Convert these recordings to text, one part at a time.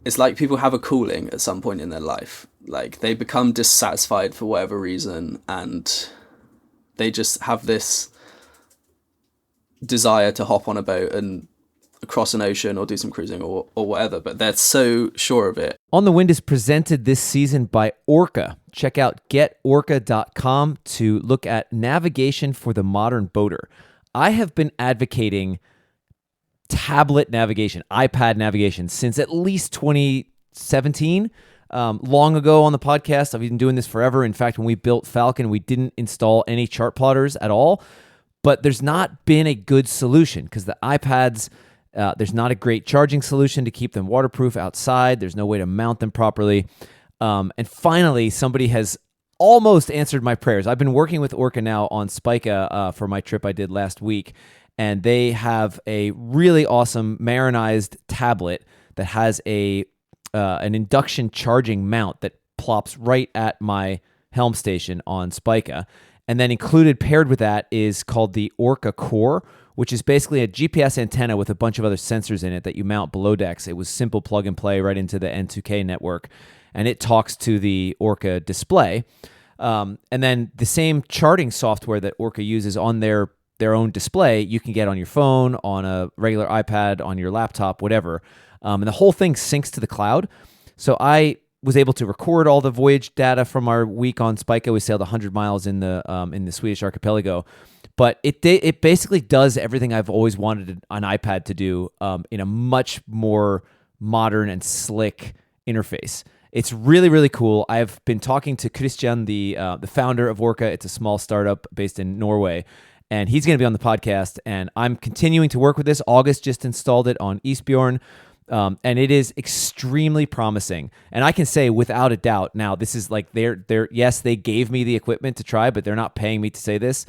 it's like people have a calling at some point in their life. Like they become dissatisfied for whatever reason, and they just have this desire to hop on a boat and across an ocean or do some cruising or whatever, but they're so sure of it. On the Wind is presented this season by Orca. Check out getorca.com to look at navigation for the modern boater. I have been advocating tablet navigation, iPad navigation, since at least 2017. Long ago on the podcast, I've been doing this forever. In fact, when we built Falcon, we didn't install any chart plotters at all, but there's not been a good solution because the iPads, there's not a great charging solution to keep them waterproof outside. There's no way to mount them properly. And finally, somebody has almost answered my prayers. I've been working with Orca now on Spica for my trip I did last week, and they have a really awesome marinized tablet that has an induction charging mount that plops right at my helm station on Spica. And then included, paired with that, is called the Orca Core, which is basically a GPS antenna with a bunch of other sensors in it that you mount below decks. It was simple plug and play right into the N2K network, and it talks to the Orca display. And then the same charting software that Orca uses on their own display, you can get on your phone, on a regular iPad, on your laptop, whatever. And the whole thing syncs to the cloud. So I was able to record all the voyage data from our week on Spica. We sailed 100 miles in the Swedish archipelago. But it basically does everything I've always wanted an iPad to do in a much more modern and slick interface. It's really, really cool. I've been talking to Christian, the founder of Orca. It's a small startup based in Norway, and he's going to be on the podcast. And I'm continuing to work with this. August just installed it on Isbjorn. And it is extremely promising. And I can say without a doubt now, this is like yes, they gave me the equipment to try, but they're not paying me to say this.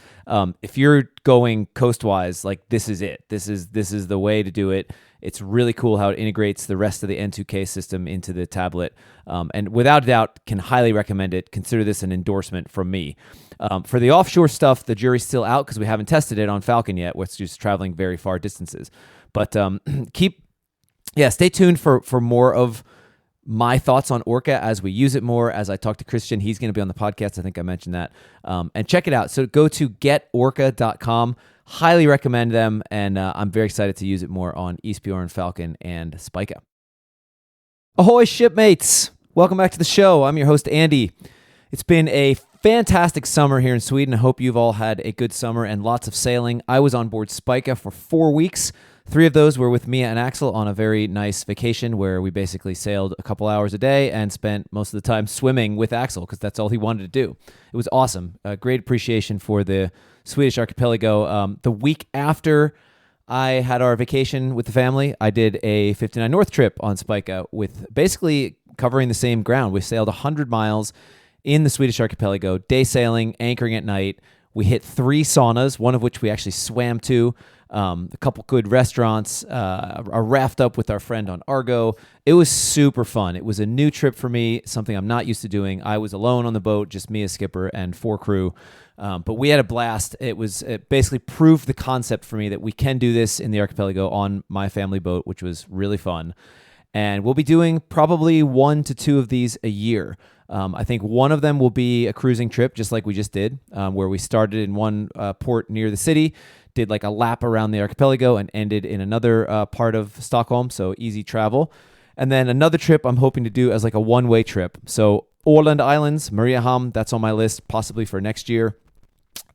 If you're going coastwise, like this is it. This is the way to do it. It's really cool how it integrates the rest of the N2K system into the tablet. And without a doubt, can highly recommend it. Consider this an endorsement from me. For the offshore stuff, the jury's still out because we haven't tested it on Falcon yet, which is just traveling very far distances. But stay tuned for more of my thoughts on Orca as we use it more. As I talk to Christian, he's going to be on the podcast. I think I mentioned that. And check it out. So go to getorca.com. Highly recommend them. And I'm very excited to use it more on Isbjorn, Falcon, and Spica. Ahoy, shipmates. Welcome back to the show. I'm your host, Andy. It's been a fantastic summer here in Sweden. I hope you've all had a good summer and lots of sailing. I was on board Spica for 4 weeks. 3 of those were with Mia and Axel on a very nice vacation where we basically sailed a couple hours a day and spent most of the time swimming with Axel because that's all he wanted to do. It was awesome. A great appreciation for the Swedish archipelago. The week after I had our vacation with the family, I did a 59 North trip on Spica with basically covering the same ground. We sailed 100 miles in the Swedish archipelago, day sailing, anchoring at night. We hit 3 saunas, one of which we actually swam to. A couple good restaurants, a raft up with our friend on Argo. It was super fun. It was a new trip for me, something I'm not used to doing. I was alone on the boat, just me as skipper and 4 crew. But we had a blast. It basically proved the concept for me that we can do this in the archipelago on my family boat, which was really fun. And we'll be doing probably 1 to 2 of these a year. I think one of them will be a cruising trip, just like we just did, where we started in one port near the city, did like a lap around the archipelago, and ended in another part of Stockholm, so easy travel. And then another trip I'm hoping to do as like a one-way trip. So Åland Islands, Mariehamn, that's on my list, possibly for next year.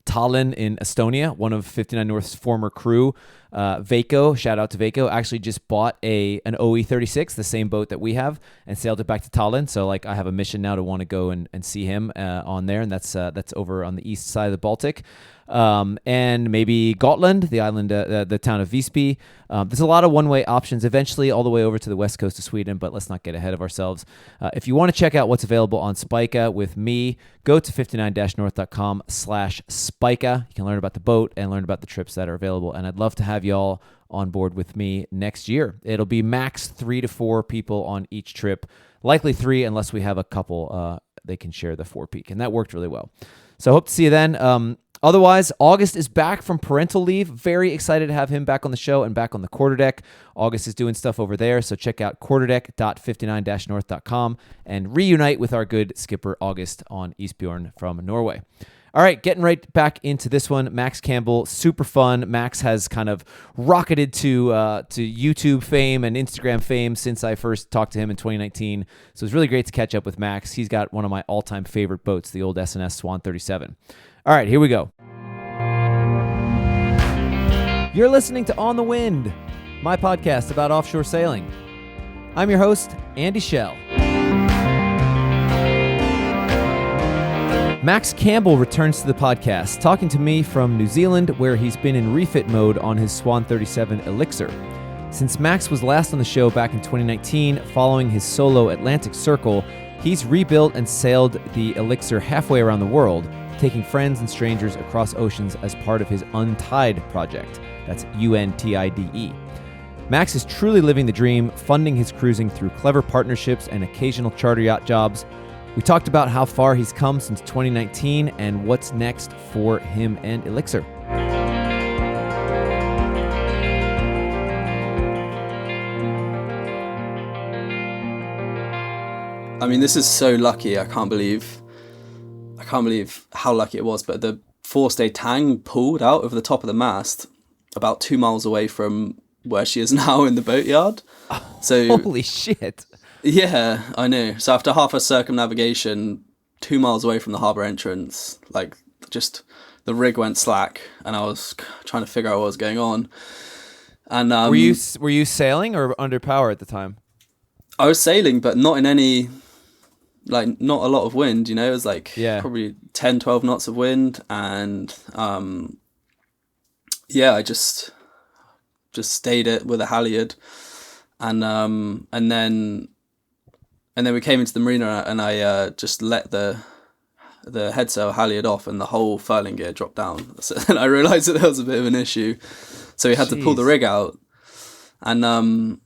Tallinn in Estonia, one of 59 North's former crew, Veiko, shout out to Veiko, actually just bought an OE36, the same boat that we have, and sailed it back to Tallinn. So like I have a mission now to want to go and see him on there, and that's over on the east side of the Baltic. And maybe Gotland, the island, the town of Visby. There's a lot of one-way options eventually all the way over to the west coast of Sweden, but let's not get ahead of ourselves. If you want to check out what's available on Spica with me, go to 59-north.com/Spica. You can learn about the boat and learn about the trips that are available, and I'd love to have y'all on board with me next year. It'll be max 3 to 4 people on each trip, likely 3 unless we have a couple they can share the 4-peak, and that worked really well. So I hope to see you then. Otherwise, August is back from parental leave. Very excited to have him back on the show and back on the Quarterdeck. August is doing stuff over there, so check out quarterdeck.59-north.com and reunite with our good skipper August on Eastbjorn from Norway. All right, getting right back into this one. Max Campbell, super fun. Max has kind of rocketed to YouTube fame and Instagram fame since I first talked to him in 2019. So it's really great to catch up with Max. He's got one of my all-time favorite boats, the old S&S Swan 37. All right, here we go. You're listening to On the Wind, my podcast about offshore sailing. I'm your host, Andy Schell. Max Campbell returns to the podcast, talking to me from New Zealand, where he's been in refit mode on his Swan 37 ELIXIR. Since Max was last on the show back in 2019, following his solo Atlantic Circle, he's rebuilt and sailed the ELIXIR halfway around the world, taking friends and strangers across oceans as part of his Untide project. That's UNTIDE. Max is truly living the dream, funding his cruising through clever partnerships and occasional charter yacht jobs. We talked about how far he's come since 2019 and what's next for him and ELIXIR. I mean, this is so lucky. I can't believe how lucky it was. But the forestay tang pulled out of the top of the mast about 2 miles away from where she is now in the boatyard. So holy shit. Yeah, I know. So after half a circumnavigation, 2 miles away from the harbour entrance, like just the rig went slack, and I was trying to figure out what was going on. And were you sailing or under power at the time? I was sailing, but not in any, like, not a lot of wind. You know, it was like probably 10, 12 knots of wind, and I just stayed it with a halyard, and then we came into the marina, and I just let the headsail halyard off, and the whole furling gear dropped down. So then I realised that there was a bit of an issue, so we had to pull the rig out, and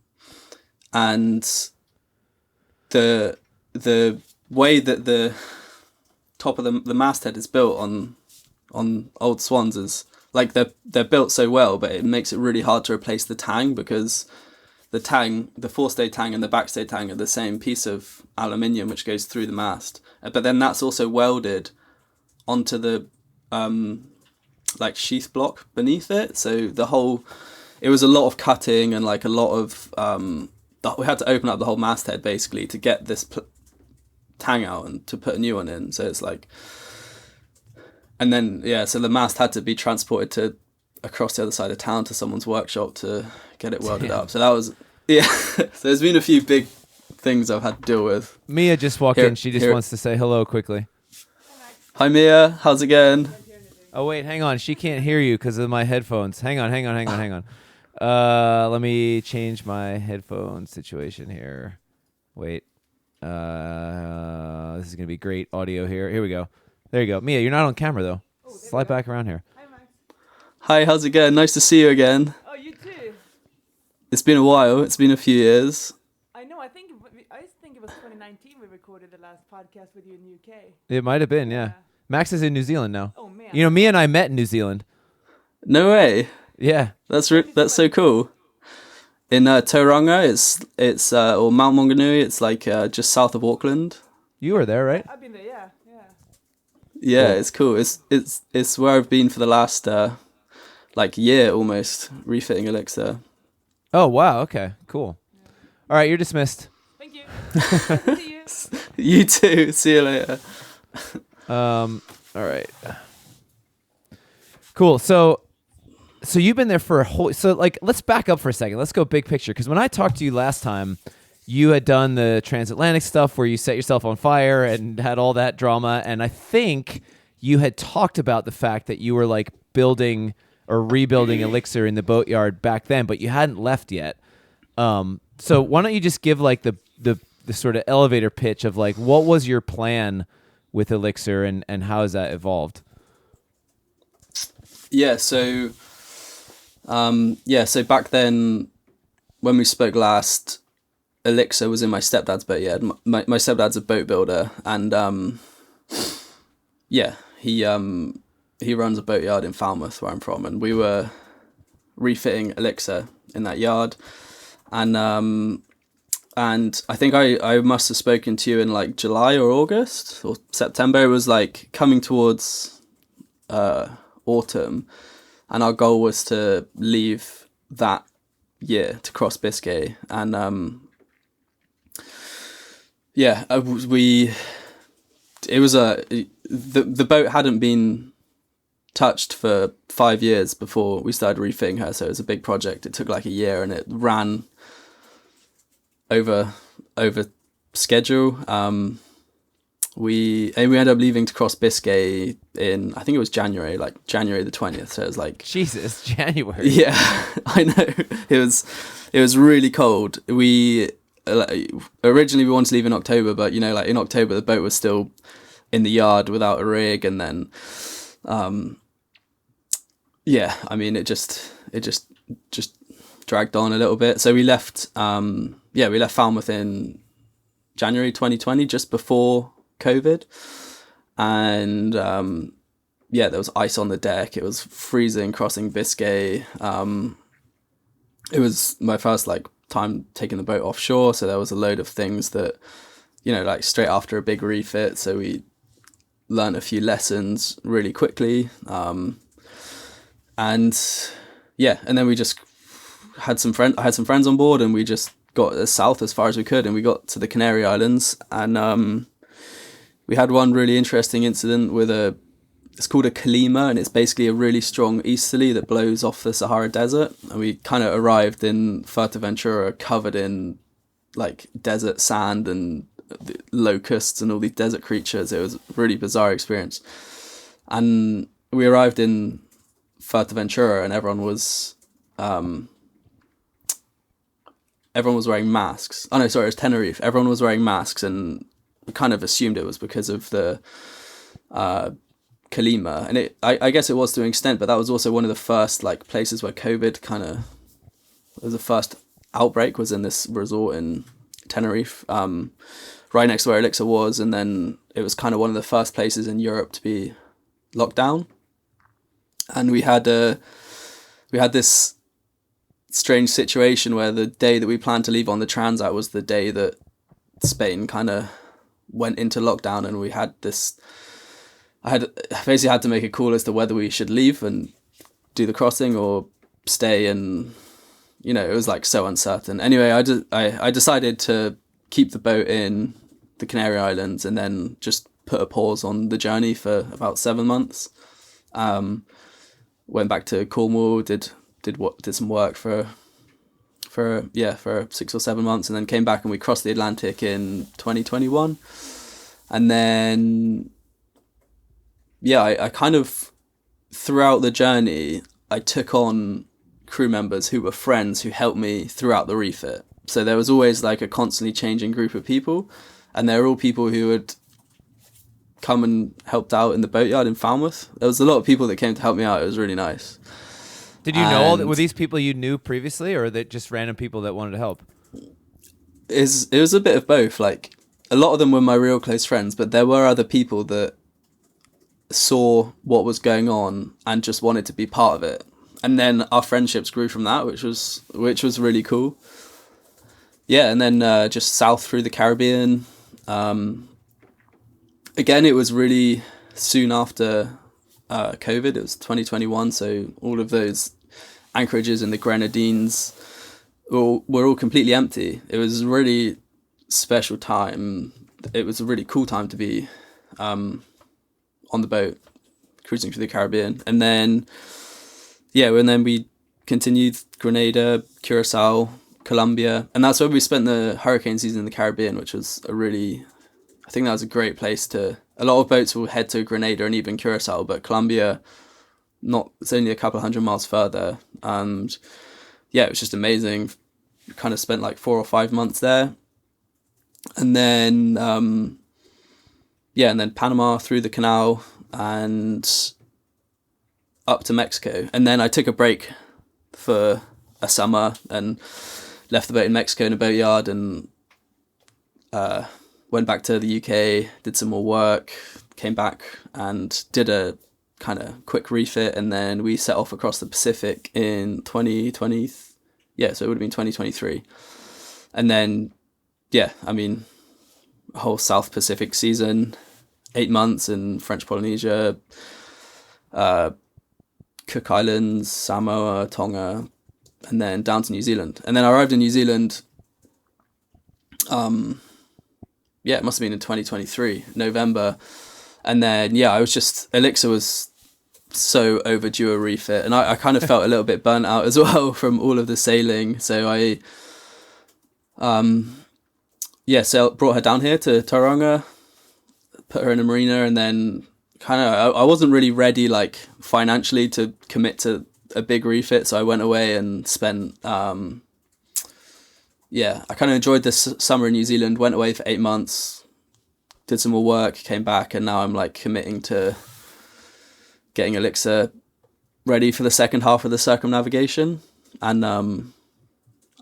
the way that the top of the masthead is built on old Swans is like they're built so well, but it makes it really hard to replace the tang, because the forestay tang and the backstay tang are the same piece of aluminium which goes through the mast, but then that's also welded onto the like sheath block beneath it. So it was a lot of cutting and like a lot of we had to open up the whole masthead basically to get this tang out and to put a new one in. So it's like, and then so the mast had to be transported to across the other side of town to someone's workshop to get it welded up. So that was so there's been a few big things I've had to deal with. Mia just walked in. She just wants to say hello quickly. Hi Mia, how's it going? Oh wait, hang on. She can't hear you because of my headphones. Hang on. Let me change my headphone situation here. Wait. This is gonna be great audio here. Here we go. There you go. Mia, you're not on camera though. Slide back around here. Hi, Max. Hi, how's it going? Nice to see you again. Oh, you too. It's been a while. It's been a few years. I know. I think it was 2019 we recorded the last podcast with you in the UK. It might have been, yeah. Max is in New Zealand now. Oh man. You know, Mia and I met in New Zealand. No way. Yeah. That's so cool. In Tauranga, it's or Mount Maunganui. It's like just south of Auckland. You were there, right? I've been there. Yeah. Yeah, Cool. It's cool. It's where I've been for the last like year almost, refitting ELIXIR. Oh wow. Okay. Cool. All right, you're dismissed. Thank you. See you. You too. See you later. All right. Cool. So you've been there for a whole. So like, let's back up for a second. Let's go big picture. Because when I talked to you last time, you had done the transatlantic stuff where you set yourself on fire and had all that drama. And I think you had talked about the fact that you were like building or rebuilding ELIXIR in the boatyard back then, but you hadn't left yet. So why don't you just give like the sort of elevator pitch of like, what was your plan with ELIXIR and how has that evolved? Yeah. So back then when we spoke last, ELIXIR was in my stepdad's boatyard. My stepdad's a boat builder, and he he runs a boatyard in Falmouth, where I'm from, and we were refitting ELIXIR in that yard, and I think I must have spoken to you in like July or August or September. It was like coming towards autumn, and our goal was to leave that year to cross Biscay, and the boat hadn't been touched for 5 years before we started refitting her, so it was a big project. It took like a year, and it ran over schedule. We ended up leaving to cross Biscay in, I think it was January the 20th. So it was like, Jesus, January. yeah, I know. It was really cold. We originally we wanted to leave in October, but you know, like in October the boat was still in the yard without a rig, and then I mean it just dragged on a little bit. So we left Falmouth in January 2020, just before COVID, and there was ice on the deck. It was freezing crossing Biscay. It was my first like time taking the boat offshore, so there was a load of things that, you know, like straight after a big refit, so we learned a few lessons really quickly, and then we just I had some friends on board, and we just got as south as far as we could, and we got to the Canary Islands, and we had one really interesting incident with it's called a Kalima, and it's basically a really strong easterly that blows off the Sahara Desert, and we kind of arrived in Fuerteventura covered in like desert sand and locusts and all these desert creatures. It was a really bizarre experience, and we arrived in Fuerteventura, and everyone was wearing masks. Oh no, sorry, it was Tenerife. Everyone was wearing masks, and we kind of assumed it was because of the Kalima, and I guess it was to an extent, but that was also one of the first like places where COVID was the first outbreak, was in this resort in Tenerife, right next to where ELIXIR was, and then it was kind of one of the first places in Europe to be locked down, and we had this strange situation where the day that we planned to leave on the Transat was the day that Spain kind of went into lockdown, and we had this. I basically had to make a call as to whether we should leave and do the crossing or stay, and you know, it was like so uncertain. Anyway, I decided to keep the boat in the Canary Islands and then just put a pause on the journey for about 7 months. Went back to Cornwall, did some work for 6 or 7 months, and then came back, and we crossed the Atlantic in 2021, and then. I kind of, throughout the journey, I took on crew members who were friends who helped me throughout the refit. So there was always like a constantly changing group of people, and they were all people who had come and helped out in the boatyard in Falmouth. There was a lot of people that came to help me out. It was really nice. Did you know were these people you knew previously, or are they just random people that wanted to help? It was a bit of both. Like, a lot of them were my real close friends, but there were other people that saw what was going on and just wanted to be part of it, and then our friendships grew from that, which was really cool. And then just south through the Caribbean. Again, it was really soon after COVID. It was 2021, so all of those anchorages in the Grenadines were all completely empty. It was a really special time. It was a really cool time to be on the boat cruising through the Caribbean, and then we continued Grenada, Curacao, Colombia, and that's where we spent the hurricane season in the Caribbean, which was I think that was a great place to. A lot of boats will head to Grenada and even Curacao, but Colombia, it's only a couple 100 miles further, and it was just amazing. We kind of spent like 4 or 5 months there, and then and then Panama through the canal and up to Mexico. And then I took a break for a summer and left the boat in Mexico in a boatyard, and went back to the UK, did some more work, came back and did a kind of quick refit, and then we set off across the Pacific in 2020. Yeah, so it would have been 2023, and then I mean, a whole South Pacific season, 8 months in French Polynesia, Cook Islands, Samoa, Tonga, and then down to New Zealand. And then I arrived in New Zealand. It must have been in 2023, November. And then, ELIXIR was so overdue a refit. And I kind of felt a little bit burnt out as well from all of the sailing. So I, brought her down here to Tauranga, put her in a marina, and then kind of, I wasn't really ready, like, financially to commit to a big refit. So I went away and spent, I kind of enjoyed this summer in New Zealand, went away for 8 months, did some more work, came back, and now I'm like committing to getting ELIXIR ready for the second half of the circumnavigation. And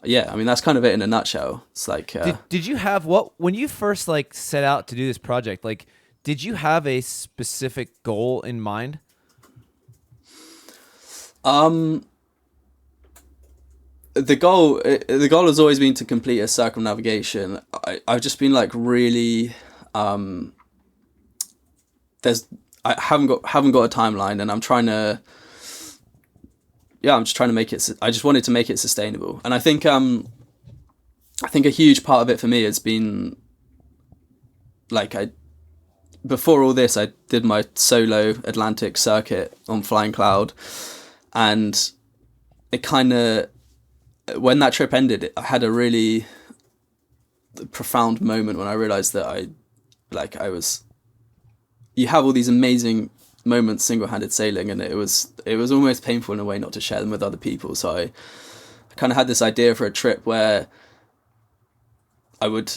that's kind of it in a nutshell. It's like did you have when you first like set out to do this project, like did you have a specific goal in mind? The goal has always been to complete a circumnavigation. I've just been like really I haven't got a timeline, and I'm just trying to make it. I just wanted to make it sustainable, and I think a huge part of it for me has been like before all this I did my solo Atlantic circuit on Flying Cloud, and it kind of, when that trip ended, I had a really profound moment when I realized that you have all these amazing moments single-handed sailing, and it was almost painful in a way not to share them with other people. So I kind of had this idea for a trip where I would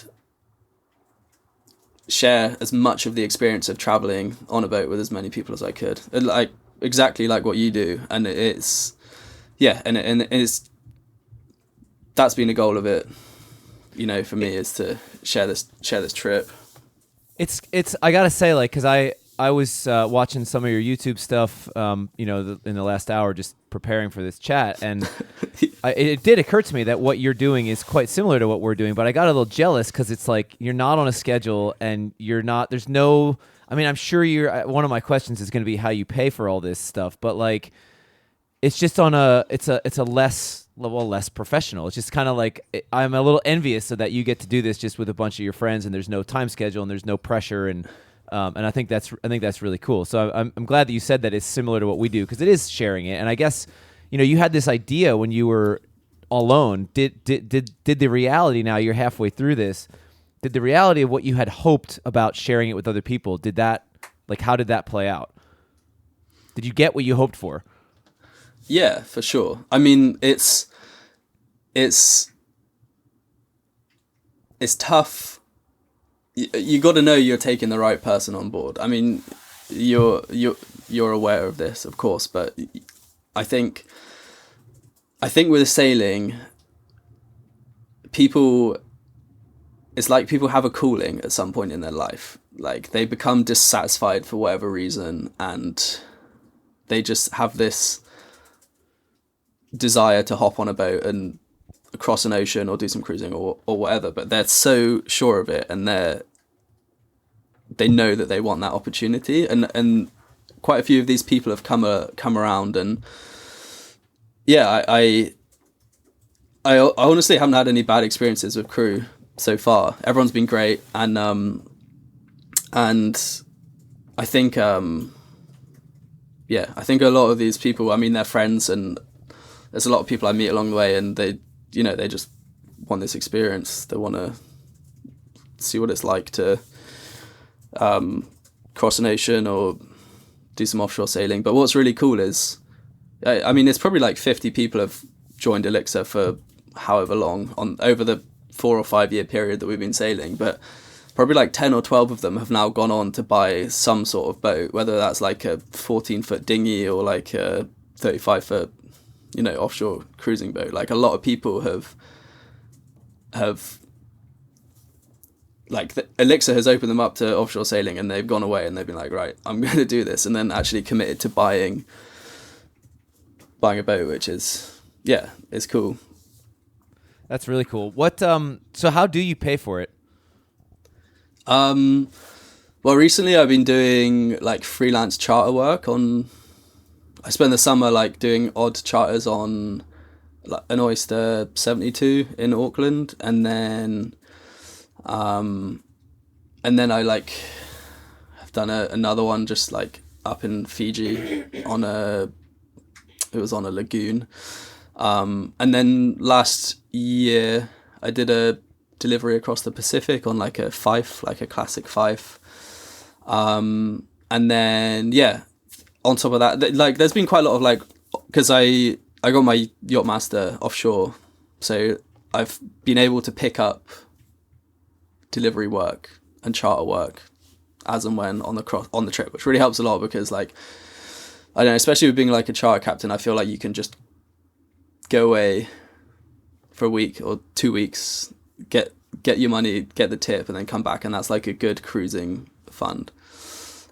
share as much of the experience of traveling on a boat with as many people as I could, like exactly like what you do. And it's that's been a goal of it, for me, is to share this trip. It's I gotta say, like, because I was watching some of your YouTube stuff, in the last hour, just preparing for this chat, and it did occur to me that what you're doing is quite similar to what we're doing, but I got a little jealous because it's like you're not on a schedule, and there's no. I mean, I'm sure one of my questions is going to be how you pay for all this stuff, but like, it's just it's a less professional. It's just kind of like, I'm a little envious so that you get to do this just with a bunch of your friends, and there's no time schedule and there's no pressure, and I think that's really cool. So I'm glad that you said that it's similar to what we do, because it is sharing it. And I guess you had this idea when you were alone. Did the reality, now you're halfway through this, did the reality of what you had hoped about sharing it with other people, how did that play out? Did you get what you hoped for? Yeah, for sure. I mean, it's tough. You got to know you're taking the right person on board. I mean, you're aware of this, of course, but I think with sailing, it's like people have a calling at some point in their life. Like, they become dissatisfied for whatever reason, and they just have this desire to hop on a boat and across an ocean or do some cruising or whatever, but they're so sure of it, and they know that they want that opportunity, and quite a few of these people have come around, and I honestly haven't had any bad experiences with crew so far. Everyone's been great, and I think I think a lot of these people, I mean, they're friends, and there's a lot of people I meet along the way, and they just want this experience. They want to see what it's like to cross an ocean or do some offshore sailing. But what's really cool is, I mean, it's probably like 50 people have joined ELIXIR for however long over the 4 or 5 year period that we've been sailing, but probably like 10 or 12 of them have now gone on to buy some sort of boat, whether that's like a 14-foot dinghy or like a 35-foot offshore cruising boat. Like, a lot of people have like Elixir has opened them up to offshore sailing, and they've gone away and they've been like, right, I'm going to do this, and then actually committed to buying a boat, which is it's cool. That's really cool. What so how do you pay for it? Well, recently I've been doing like freelance charter work I spend the summer like doing odd charters on like an Oyster 72 in Auckland, and then I like have done another one just like up in Fiji on a lagoon. And then last year I did a delivery across the Pacific on like a Fife, like a classic Fife. And then on top of that, like there's been quite a lot of like, because I got my yacht master offshore, so I've been able to pick up delivery work and charter work as and when on the trip, which really helps a lot, because like, I don't know, especially with being like a charter captain, I feel like you can just go away for a week or 2 weeks, get your money, get the tip, and then come back, and that's like a good cruising fund.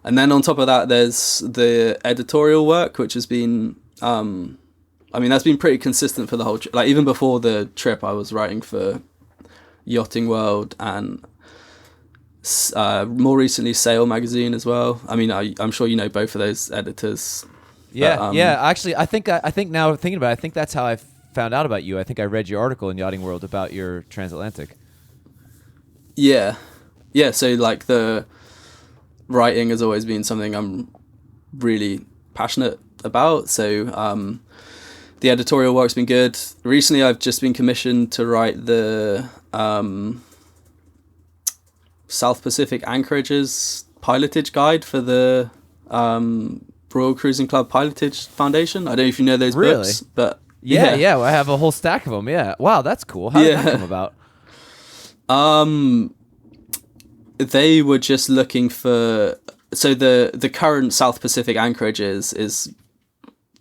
And then on top of that, there's the editorial work, which has been that's been pretty consistent for the whole like even before the trip I was writing for Yachting World and more recently Sail magazine as well. I mean, I'm sure you know both of those editors. Yeah, actually I think now thinking about it, I think that's how I found out about you. I think I read your article in Yachting World about your transatlantic. Yeah, so like the writing has always been something I'm really passionate about, so the editorial work's been good. Recently I've just been commissioned to write the South Pacific Anchorage's pilotage guide for the Royal Cruising Club Pilotage Foundation. I don't know if you know those books, but yeah, I have a whole stack of them. Yeah, wow, that's cool. How did that come about? They were just looking for, so the current South Pacific Anchorage is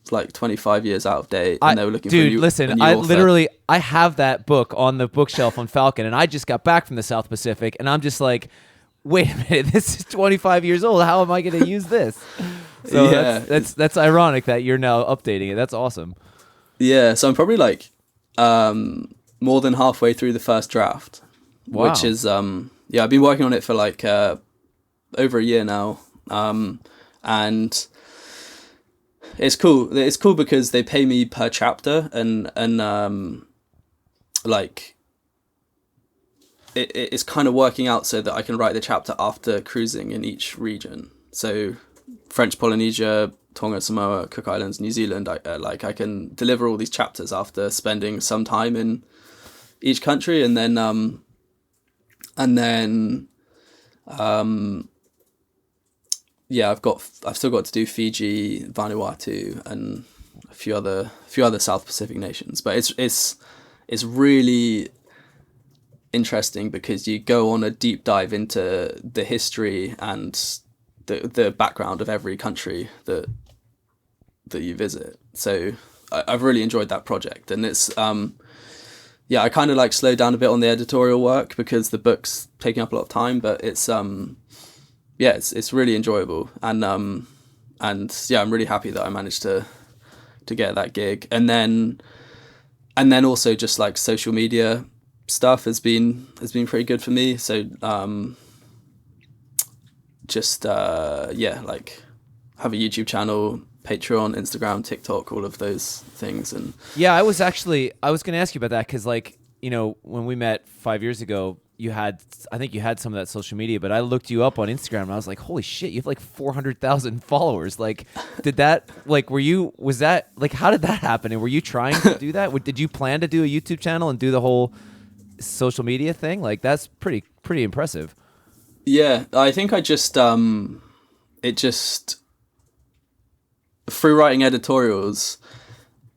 like 25 years out of date, and they were looking for a new author. I have that book on the bookshelf on Falcon, and I just got back from the South Pacific, and I'm just like, wait a minute, this is 25 years old. How am I going to use this? So that's ironic that you're now updating it. That's awesome. Yeah, so I'm probably like more than halfway through the first draft, which is I've been working on it for like over a year now, and it's cool. It's cool because they pay me per chapter, and like it's kind of working out so that I can write the chapter after cruising in each region. So French Polynesia, Tonga, Samoa, Cook Islands, New Zealand. I can deliver all these chapters after spending some time in each country, and then I've still got to do Fiji, Vanuatu, and a few other South Pacific nations. But it's really interesting because you go on a deep dive into the history and the background of every country that you visit. So I've really enjoyed that project, and it's I kind of like slowed down a bit on the editorial work because the book's taking up a lot of time, but it's it's really enjoyable, and I'm really happy that I managed to get that gig, and then also just like social media stuff has been pretty good for me. So like have a YouTube channel, Patreon, Instagram, TikTok, all of those things. And I was going to ask you about that because, like, you know, when we met 5 years ago, I think you had some of that social media, but I looked you up on Instagram and I was like, holy shit, you have like 400,000 followers. Like, how did that happen? And were you trying to do that? Did you plan to do a YouTube channel and do the whole social media thing? Like, that's pretty impressive. Yeah, I think I just, through writing editorials,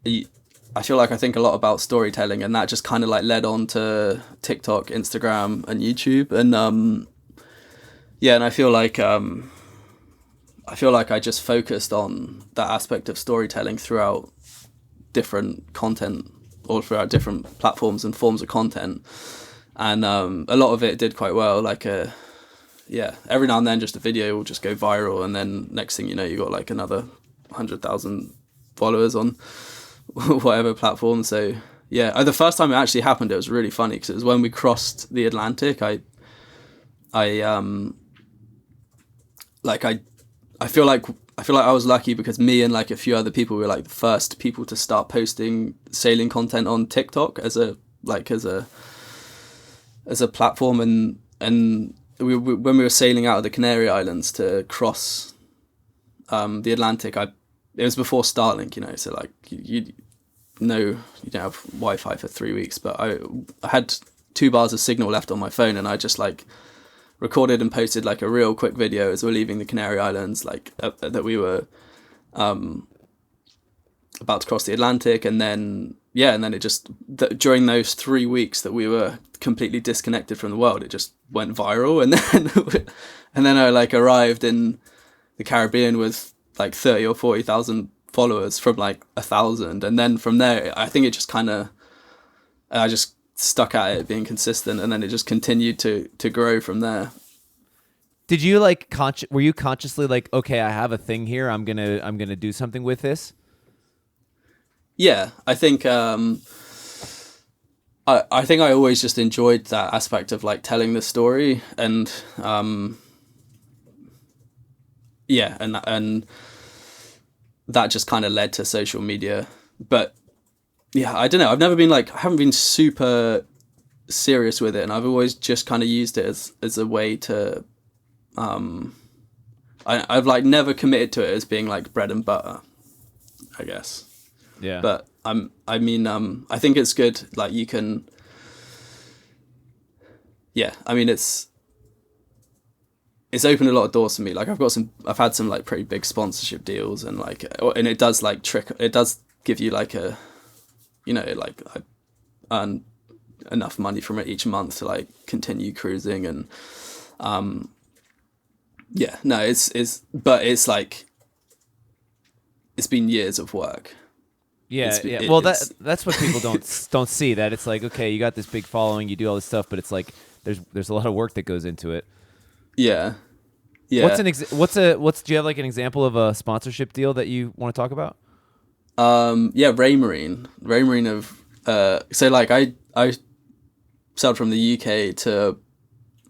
I feel like I think a lot about storytelling, and that just kind of like led on to TikTok, Instagram, and YouTube, and and I feel like I just focused on that aspect of storytelling throughout different content, or throughout different platforms and forms of content, and a lot of it did quite well. Like every now and then just a video will just go viral, and then next thing you know, you got like another 100,000 followers on whatever platform. So yeah, the first time it actually happened, it was really funny because it was when we crossed the Atlantic. I feel like I was lucky because me and like a few other people were like the first people to start posting sailing content on TikTok as a platform, and when we were sailing out of the Canary Islands to cross the Atlantic, it was before Starlink, you know, so like you don't have Wi-Fi for 3 weeks, but I had 2 bars of signal left on my phone, and I just like recorded and posted like a real quick video as we're leaving the Canary Islands, like that we were about to cross the Atlantic, and then it just during those 3 weeks that we were completely disconnected from the world, it just went viral, and then I like arrived in the Caribbean with like 30 or 40,000 followers from like 1,000, and then from there I think it just I just stuck at it being consistent, and then it just continued to grow from there. Did you like were you consciously like, okay, I have a thing here, I'm gonna do something with this? Yeah, I think I think I always just enjoyed that aspect of like telling the story, and and that just kind of led to social media. But yeah, I don't know, I haven't been super serious with it, and I've always just kind of used it as a way to I've like never committed to it as being like bread and butter, I guess. Yeah. But I think it's good. Like you can, I mean, it's opened a lot of doors for me. Like I've had some like pretty big sponsorship deals, and like, and it does like it does give you like a, you know, like I earn enough money from it each month to like continue cruising, and but it's like, it's been years of work. Yeah, Well, that's what people don't see. That it's like, okay, you got this big following, you do all this stuff, but it's like there's a lot of work that goes into it. Yeah. Do you have like an example of a sponsorship deal that you want to talk about? Raymarine of so like I sailed from the UK to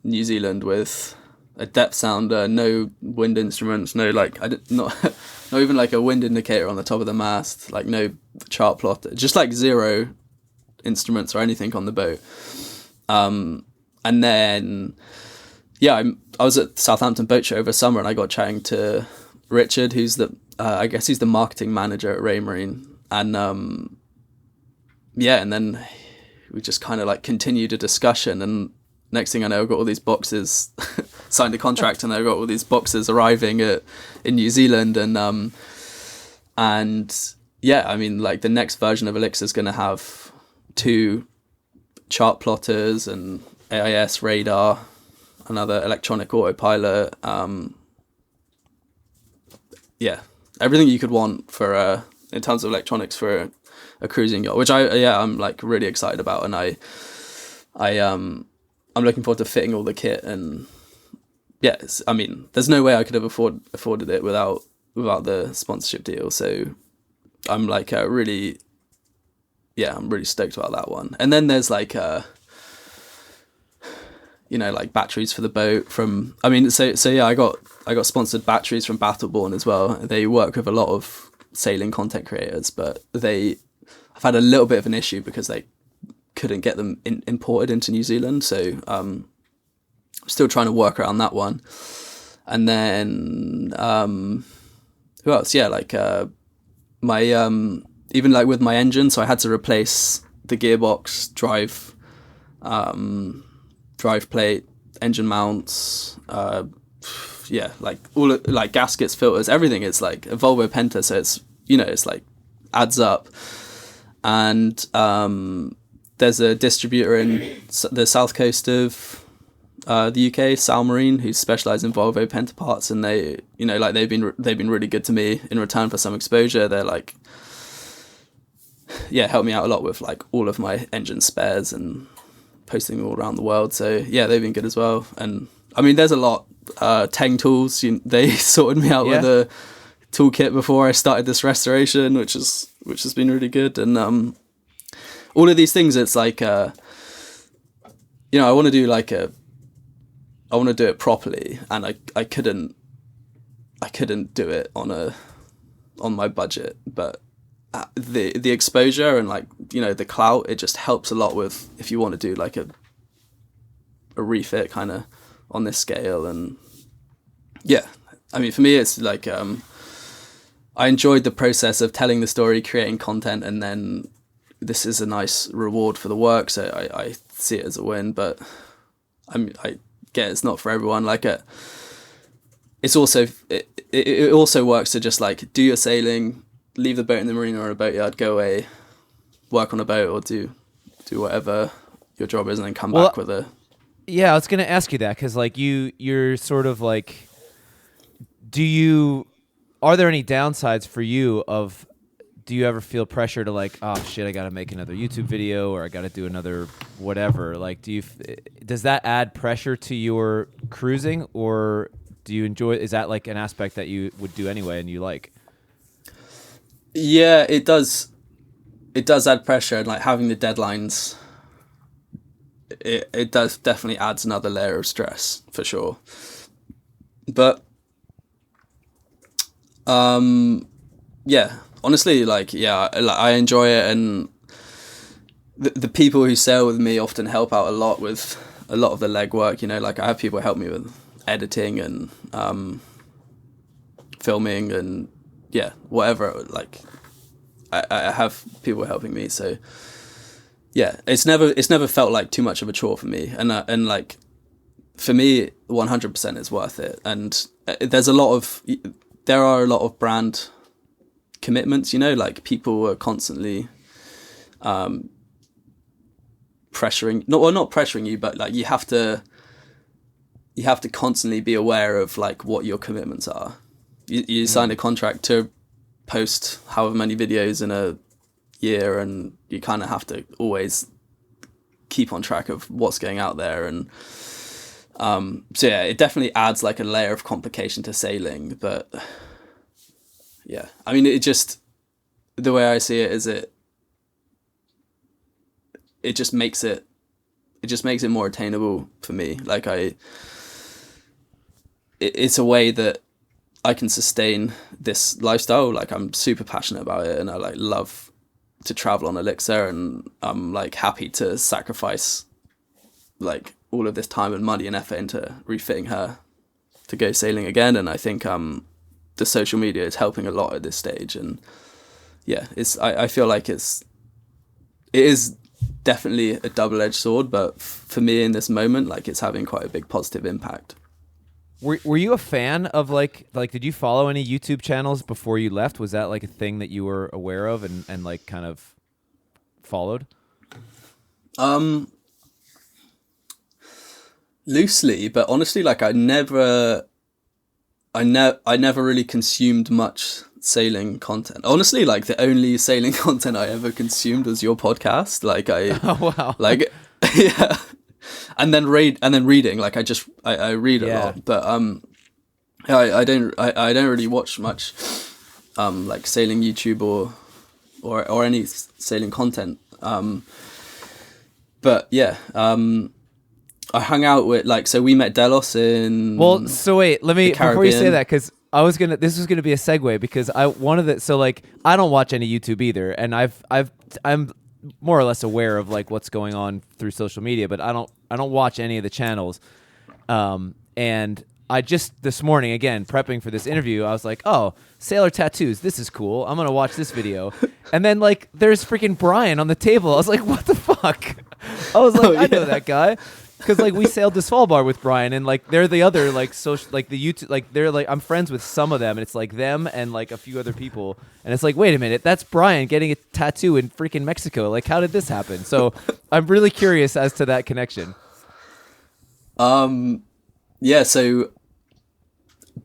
New Zealand with a depth sounder, no wind instruments, no like not even like a wind indicator on the top of the mast, like no chart plotter, just like zero instruments or anything on the boat. And then I was at Southampton Boat Show over summer, and I got chatting to Richard, who's I guess he's the marketing manager at Raymarine, and and then we just kind of like continued a discussion, and next thing I know, I got all these boxes, signed a contract, and I got all these boxes arriving in New Zealand, and I mean, like the next version of ELIXIR is going to have 2 chart plotters and AIS radar, another electronic autopilot, everything you could want for in terms of electronics for a cruising yacht, which I'm like really excited about, and I'm looking forward to fitting all the kit, and I mean, there's no way I could have afforded it without the sponsorship deal. So I'm like I'm really stoked about that one. And then there's like like batteries for the boat from, I mean, so I got sponsored batteries from Battleborn as well. They work with a lot of sailing content creators, but I've had a little bit of an issue because they couldn't get them imported into New Zealand, so I'm still trying to work around that one. And then who else? My even like with my engine, so I had to replace the gearbox, drive plate, engine mounts, like all like gaskets, filters, everything. It's like a Volvo Penta, so it's, you know, it's like adds up. And there's a distributor in the south coast of the UK, Sal Marine, who specialise in Volvo Penta parts, and they, you know, like they've been really good to me in return for some exposure. They're like, help me out a lot with like all of my engine spares and posting them all around the world. So yeah, they've been good as well. And I mean, there's a lot. Teng Tools, they sorted me out with a toolkit before I started this restoration, which has been really good. And all of these things, it's like I want to do I want to do it properly, and I couldn't do it on my budget, but the exposure and the clout, it just helps a lot with if you want to do like a refit kind of on this scale. And yeah, I mean, for me, it's like I enjoyed the process of telling the story, creating content, and then this is a nice reward for the work, so I see it as a win. But I get it's not for everyone. It's also it also works to just like do your sailing, leave the boat in the marina or a boatyard, go away, work on a boat, or do whatever your job is, and then come back with a. Yeah, I was gonna ask you that because like you're sort of like, are there any downsides for you of? Do you ever feel pressure to like, oh shit, I gotta make another YouTube video or I gotta do another whatever? Like, does that add pressure to your cruising, or do you enjoy? Is that like an aspect that you would do anyway and you like? Yeah, it does. It does add pressure, and like having the deadlines. It does definitely adds another layer of stress for sure. But yeah. Honestly, I enjoy it, and the people who sail with me often help out a lot with a lot of the legwork. Like I have people help me with editing and filming and whatever. Like I have people helping me, so yeah, it's never felt like too much of a chore for me, and like for me, 100% is worth it. And there are a lot of brand commitments, like people are constantly pressuring, not pressuring you, but like you have to constantly be aware of like what your commitments are. You sign a contract to post however many videos in a year, and you kind of have to always keep on track of what's going out there. And so yeah, it definitely adds like a layer of complication to sailing. But yeah, I mean, it just, the way I see it is it just makes it more attainable for me. Like it's a way that I can sustain this lifestyle. Like I'm super passionate about it, and I like love to travel on ELIXIR, and I'm like happy to sacrifice like all of this time and money and effort into refitting her to go sailing again. And I think the social media is helping a lot at this stage. And yeah, I feel like it is definitely a double-edged sword, but for me in this moment, like it's having quite a big positive impact. Were you a fan of like did you follow any YouTube channels before you left? Was that like a thing that you were aware of and like kind of followed? Loosely, but honestly, like I never really consumed much sailing content. Honestly, like the only sailing content I ever consumed was your podcast. Like oh wow. Like yeah. And then reading. Like I read a lot, but I don't really watch much like sailing YouTube or any sailing content. But yeah, I hung out with so we met Delos in. Well, so wait, let me before you say Caribbean. that, because this was gonna be a segue, because I don't watch any YouTube either, and I'm more or less aware of like what's going on through social media, but I don't watch any of the channels. And I just this morning, again, prepping for this interview, I was like, oh, sailor tattoos, this is cool. I'm gonna watch this video. And then like there's freaking Brian on the table. I was like, what the fuck? I was like, I know that guy. Because like we sailed to Svalbard with Brian, and like they're the other like social, like the YouTube, like they're like, I'm friends with some of them, and it's like them and like a few other people, and it's like, wait a minute, that's Brian getting a tattoo in freaking Mexico. Like, how did this happen? So I'm really curious as to that connection. Yeah, so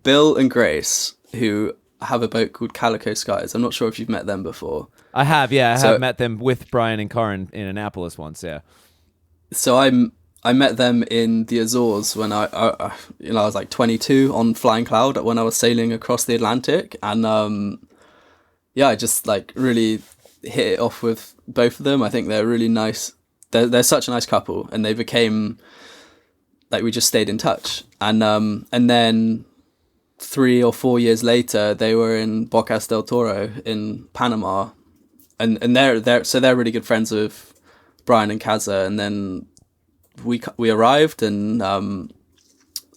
Bill and Grace, who have a boat called Calico Skies. I'm not sure if you've met them before. I have, yeah, I have met them with Brian and Karin in Annapolis once, yeah. So I met them in the Azores when I was like 22 on Flying Cloud when I was sailing across the Atlantic, and yeah, I just like really hit it off with both of them. I think they're really nice. They're such a nice couple, and they became like, we just stayed in touch, and then 3 or 4 years later they were in Bocas del Toro in Panama, and they're really good friends with Brian and Kaza, and then we arrived, and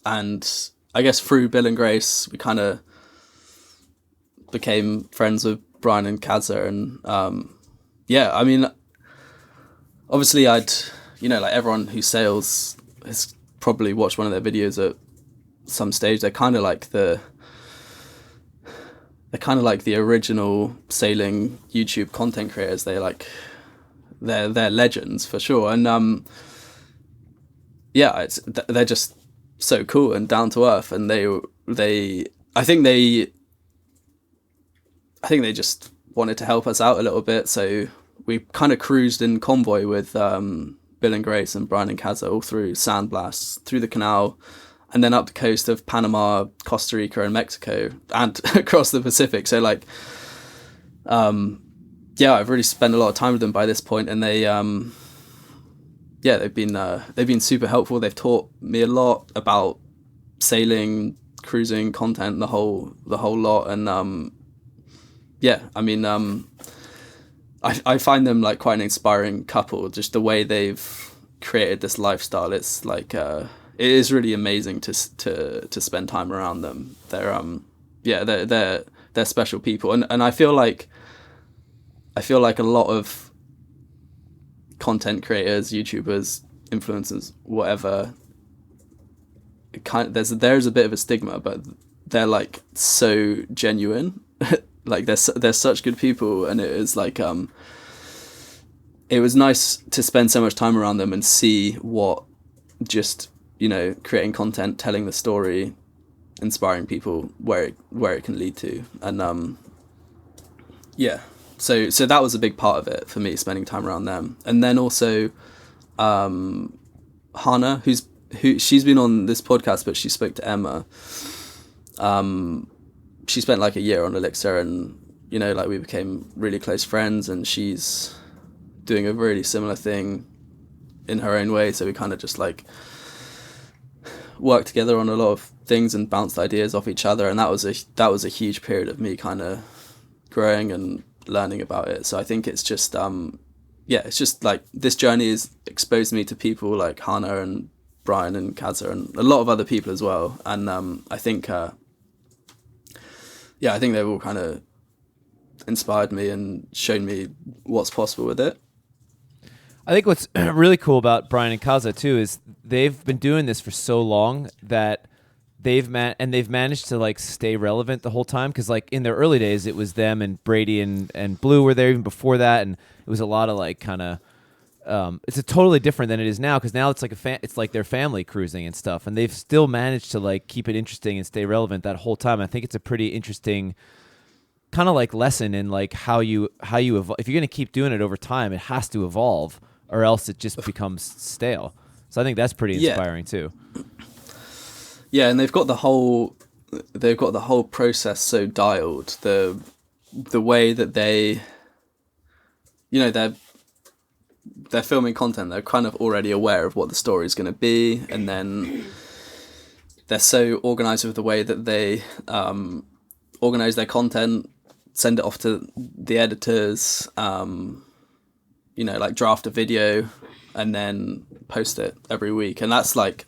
I guess through Bill and Grace we kind of became friends with Brian and Kaza, and yeah, I mean, obviously like everyone who sails has probably watched one of their videos at some stage. They're kind of like the original sailing YouTube content creators. They're legends for sure, and yeah, they're just so cool and down to earth, and I think they just wanted to help us out a little bit, so we kind of cruised in convoy with Bill and Grace and Brian and Kaza all through Sandblast, through the canal, and then up the coast of Panama, Costa Rica, and Mexico, and across the Pacific. So like, yeah, I've really spent a lot of time with them by this point, and they've been super helpful. They've taught me a lot about sailing, cruising, content, the whole lot, and yeah, I mean, I find them like quite an inspiring couple. Just the way they've created this lifestyle, it's like it is really amazing to spend time around them. They're special people, and I feel like a lot of content creators, YouTubers, influencers, whatever, there's a bit of a stigma, but they're like so genuine. Like they're such good people, and it is like it was nice to spend so much time around them and see what just, creating content, telling the story, inspiring people, where it can lead to. And yeah, so that was a big part of it for me, spending time around them. And then also Hannah, she's been on this podcast, but she spoke to Emma. She spent like a year on ELIXIR, and like we became really close friends, and she's doing a really similar thing in her own way, so we kind of just like worked together on a lot of things and bounced ideas off each other, and that was a huge period of me kind of growing and learning about it. So I think it's just it's just like this journey has exposed me to people like Hannah and Brian and Kaza and a lot of other people as well, and I think I think they've all kind of inspired me and shown me what's possible with it. I think what's really cool about Brian and Kaza too is they've been doing this for so long that they've managed to like stay relevant the whole time, because like in their early days it was them and Brady and Blue were there even before that, and it was a lot of like kind of it's a totally different than it is now, because now it's like it's like their family cruising and stuff, and they've still managed to like keep it interesting and stay relevant that whole time. I think it's a pretty interesting kind of like lesson in like how you evolve. If you're going to keep doing it over time, it has to evolve, or else it just becomes stale. So I think that's pretty inspiring too. Yeah, and they've got the whole process so dialed. The way that they, they're filming content, they're kind of already aware of what the story is going to be, and then they're so organized with the way that they organize their content, send it off to the editors, like draft a video and then post it every week, and that's like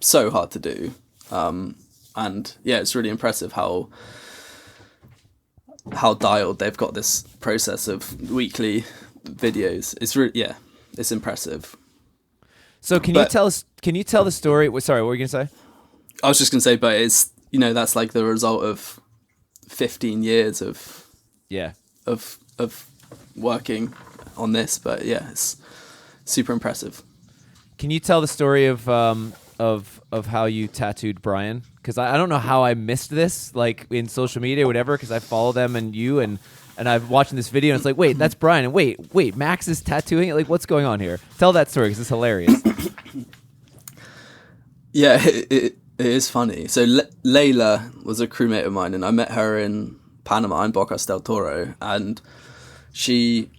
so hard to do. And yeah, it's really impressive how dialed they've got this process of weekly videos. It's really, it's impressive. So can you tell the story? Sorry, what were you gonna say? I was just gonna say, but it's, that's like the result of 15 years of working on this. But yeah, it's super impressive. Can you tell the story of how you tattooed Brian? Because I don't know how I missed this, like in social media or whatever, because I follow them and you, and and I'm watching this video, and it's like, wait, that's Brian, and wait, Max is tattooing it. Like, what's going on here? Tell that story because it's hilarious. Yeah, it is funny. So Layla was a crewmate of mine, and I met her in Panama in Bocas del Toro, and she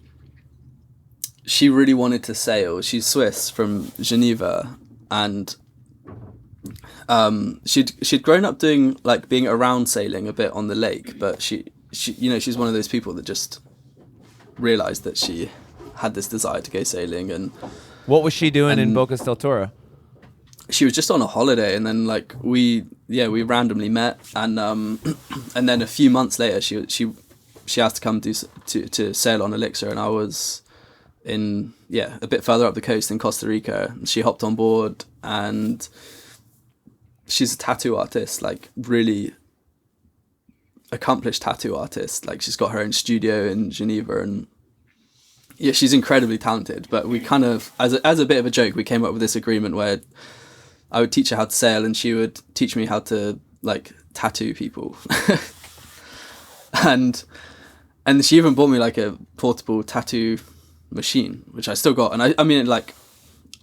really wanted to sail. She's Swiss from Geneva, and she'd grown up doing like being around sailing a bit on the lake, but she she's one of those people that just realized that she had this desire to go sailing. And what was she doing in Bocas del Toro? She was just on a holiday, and then like we randomly met, and and then a few months later she asked to come to sail on ELIXIR, and I was in a bit further up the coast in Costa Rica, and she hopped on board, and she's a tattoo artist, like really accomplished tattoo artist. Like she's got her own studio in Geneva, and yeah, she's incredibly talented. But we kind of, as a bit of a joke, we came up with this agreement where I would teach her how to sail, and she would teach me how to like tattoo people. and she even bought me like a portable tattoo machine, which I still got. And I mean, like,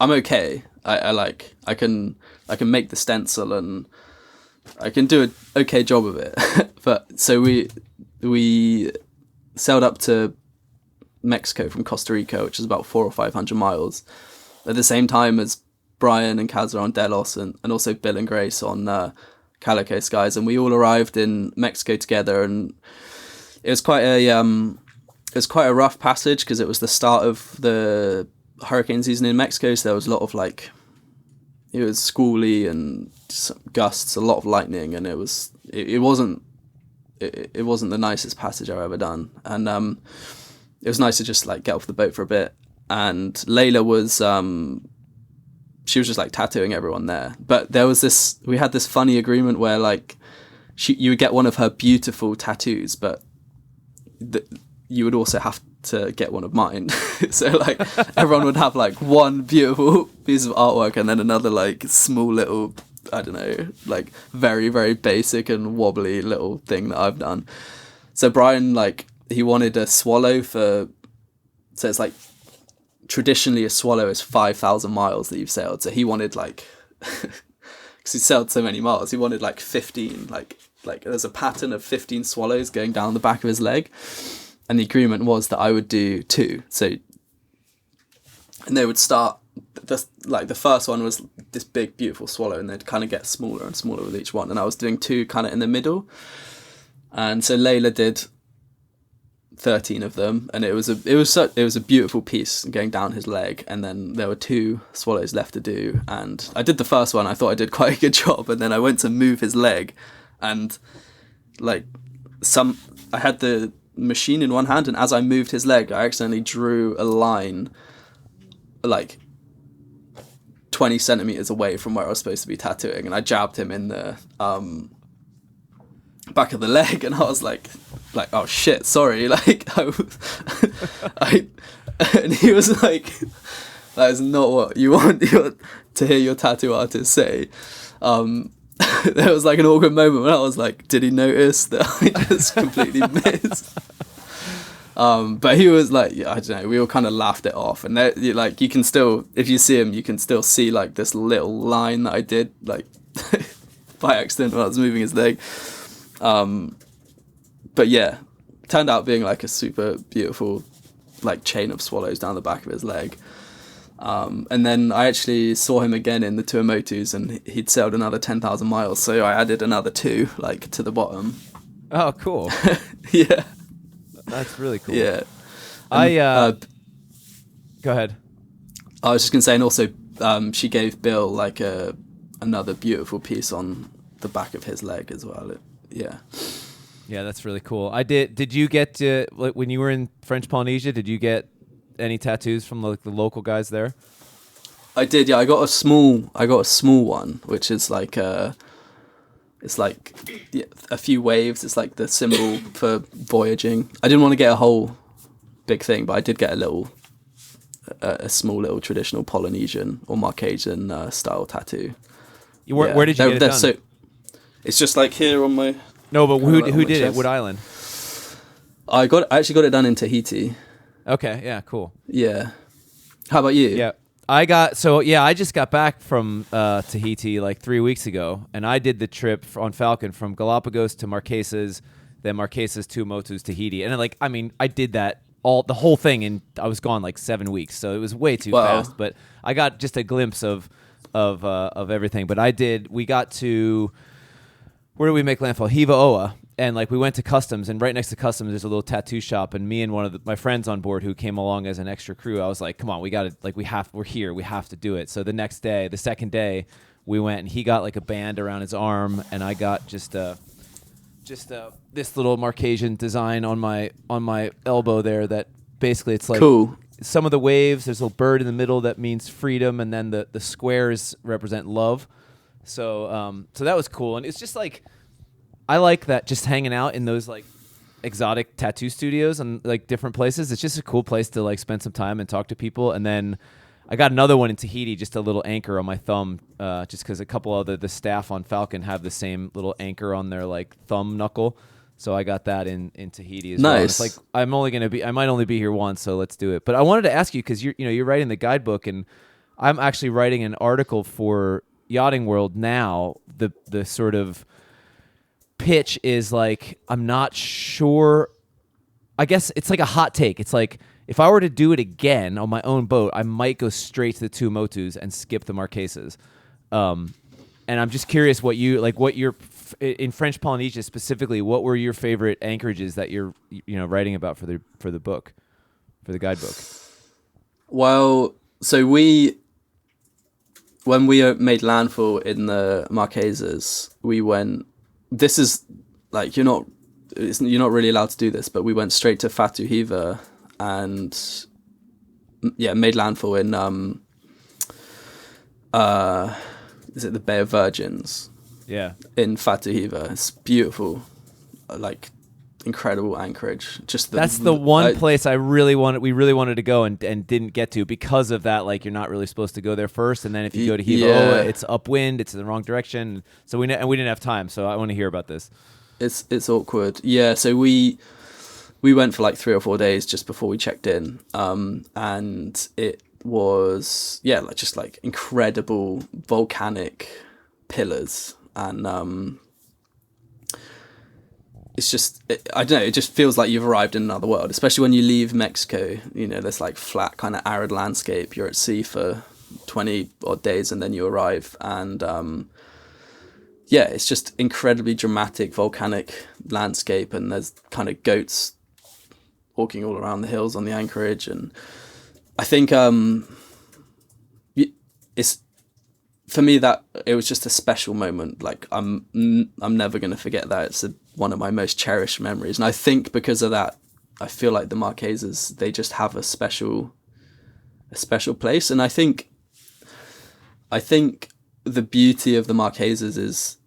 I'm okay. I can make the stencil, and I can do an okay job of it. But so we sailed up to Mexico from Costa Rica, which is about 400 or 500 miles, at the same time as Brian and Kaz are on Delos, and also Bill and Grace on Calico Skies, and we all arrived in Mexico together, and it was quite a rough passage because it was the start of the hurricane season in Mexico, so there was a lot of like, it was squally and gusts, a lot of lightning, and it wasn't the nicest passage I've ever done. And it was nice to just like get off the boat for a bit. And Layla was she was just like tattooing everyone there. But we had this funny agreement where like you would get one of her beautiful tattoos, but you would also have to get one of mine. So like everyone would have like one beautiful piece of artwork, and then another like small little, I don't know, like very, very basic and wobbly little thing that I've done. So Brian, like, he wanted a swallow so it's like, traditionally a swallow is 5,000 miles that you've sailed. So he wanted like, because he sailed so many miles, he wanted like 15, like there's a pattern of 15 swallows going down the back of his leg. And the agreement was that I would do 2. So, and they would start, the first one was this big, beautiful swallow, and they'd kind of get smaller and smaller with each one. And I was doing 2 kind of in the middle. And so Layla did 13 of them, and it was a beautiful piece going down his leg. And then there were 2 swallows left to do. And I did the first one. I thought I did quite a good job. And then I went to move his leg, and like I had the machine in one hand, and as I moved his leg, I accidentally drew a line like 20 centimeters away from where I was supposed to be tattooing, and I jabbed him in the back of the leg, and I was like oh shit, sorry, like I and he was like, that is not what you want to hear your tattoo artist say. There was like an awkward moment when I was like, did he notice that I just completely missed? But he was like, I don't know, we all kind of laughed it off. And like, you can still, if you see him, you can still see like this little line that I did like by accident when I was moving his leg. But yeah, turned out being like a super beautiful like chain of swallows down the back of his leg. And then I actually saw him again in the Tuamotus, and he'd sailed another 10,000 miles. So I added another 2 like to the bottom. Oh, cool. Yeah. That's really cool. Yeah. Go ahead. I was just going to say, and also she gave Bill like another beautiful piece on the back of his leg as well. Yeah, that's really cool. Did you get to, like, when you were in French Polynesia, did you get any tattoos from like the local guys there? I did, yeah. I got a small one, which is like it's like a few waves. It's like the symbol for voyaging. I didn't want to get a whole big thing, but I did get a small little traditional Polynesian or Marquesian style tattoo. Where did you get it done? It's just like here on my... No, but who did it? What island? I actually got it done in Tahiti. Okay, yeah, cool. Yeah. How about you? Yeah. I just got back from Tahiti like 3 weeks ago, and I did the trip on Falcon from Galapagos to Marquesas, then Marquesas to Motu's Tahiti. And I did that the whole thing, and I was gone like 7 weeks, so it was way too fast. But I got just a glimpse of everything. But we got to, where did we make landfall? Hiva-Oa. And like we went to customs, and right next to customs there's a little tattoo shop. And me and one of my friends on board who came along as an extra crew, I was like, "Come on, we're here, we have to do it." So the second day, we went, and he got like a band around his arm, and I got just this little Marquesian design on my elbow there. That basically it's like cool. Some of the waves. There's a little bird in the middle that means freedom, and then the squares represent love. So that was cool, and it's just like. I like that, just hanging out in those like exotic tattoo studios and like different places. It's just a cool place to like spend some time and talk to people. And then I got another one in Tahiti, just a little anchor on my thumb, just because a couple of the staff on Falcon have the same little anchor on their like thumb knuckle. So I got that in Tahiti as well. And it's like I might only be here once, so let's do it. But I wanted to ask you, because you're writing the guidebook, and I'm actually writing an article for Yachting World now. The sort of pitch is like, I'm not sure. I guess it's like a hot take. It's like, if I were to do it again on my own boat, I might go straight to the two Motus and skip the Marquesas. And I'm just curious what your in French Polynesia specifically, what were your favorite anchorages that you're writing about for the book, for the guidebook? Well, so when we made landfall in the Marquesas, we went. This is like you're not really allowed to do this, but we went straight to Fatu Hiva and made landfall in is it the Bay of Virgins? Yeah, in Fatu Hiva. It's beautiful, like incredible anchorage. That's the one place we really wanted to go and didn't get to because of that. Like, you're not really supposed to go there first, and then if you go to Hiva-Oa, it's upwind, it's in the wrong direction. So we didn't have time. So I want to hear about this. It's awkward. Yeah. So we went for like 3 or 4 days just before we checked in, and it was just like incredible volcanic pillars and. It's just, I don't know, it just feels like you've arrived in another world, especially when you leave Mexico. This like flat kind of arid landscape. You're at sea for 20 odd days and then you arrive. And it's just incredibly dramatic volcanic landscape. And there's kind of goats walking all around the hills on the anchorage. And I think it's, for me, that it was just a special moment. Like I'm never going to forget that. It's one of my most cherished memories. And I think because of that, I feel like the Marquesas, they just have a special place. And I think the beauty of the Marquesas is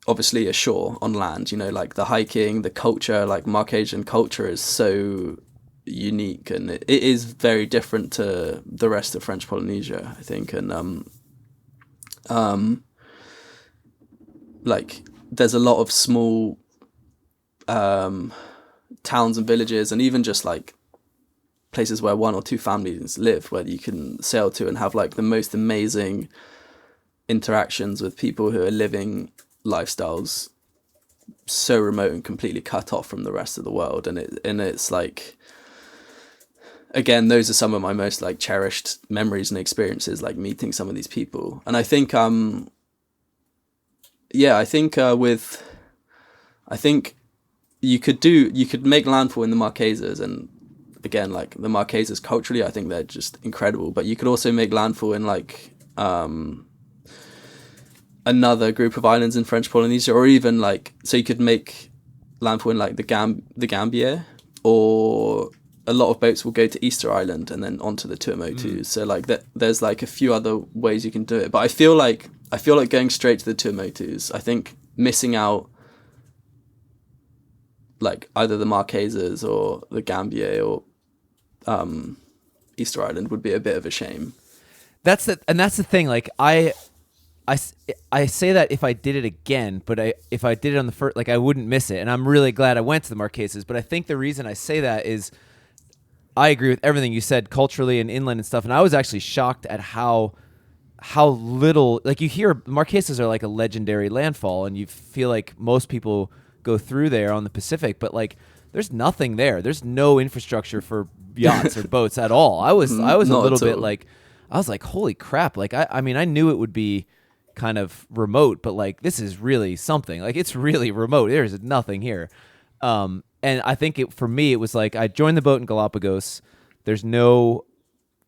obviously ashore on land, like the hiking, the culture, like Marquesian culture is so unique, and it is very different to the rest of French Polynesia, I think. And like there's a lot of small towns and villages, and even just like places where 1 or 2 families live, where you can sail to and have like the most amazing interactions with people who are living lifestyles so remote and completely cut off from the rest of the world. And it's like, again, those are some of my most like cherished memories and experiences, like meeting some of these people. And I think I think you could make landfall in the Marquesas, and again, like the Marquesas culturally, I think they're just incredible. But you could also make landfall in like another group of islands in French Polynesia, or even like, so you could make landfall in like the Gambier, or a lot of boats will go to Easter Island and then onto the Tuamotus. So like there's like a few other ways you can do it. But I feel like going straight to the Tuamotus, I think missing out like either the Marquesas or the Gambier or Easter Island would be a bit of a shame. That's the thing. Like I I say that if I did it again, but if I did it on the first, like I wouldn't miss it. And I'm really glad I went to the Marquesas. But I think the reason I say that is I agree with everything you said culturally and inland and stuff. And I was actually shocked at how little, like you hear Marquesas are like a legendary landfall, and you feel like most people go through there on the Pacific, but like there's nothing there. There's no infrastructure for yachts or boats at all. I was a little bit like, I was like, holy crap. Like, I mean, I knew it would be kind of remote, but like, this is really something. Like, it's really remote. There's nothing here. And I think for me, it was like, I joined the boat in Galapagos. There's no,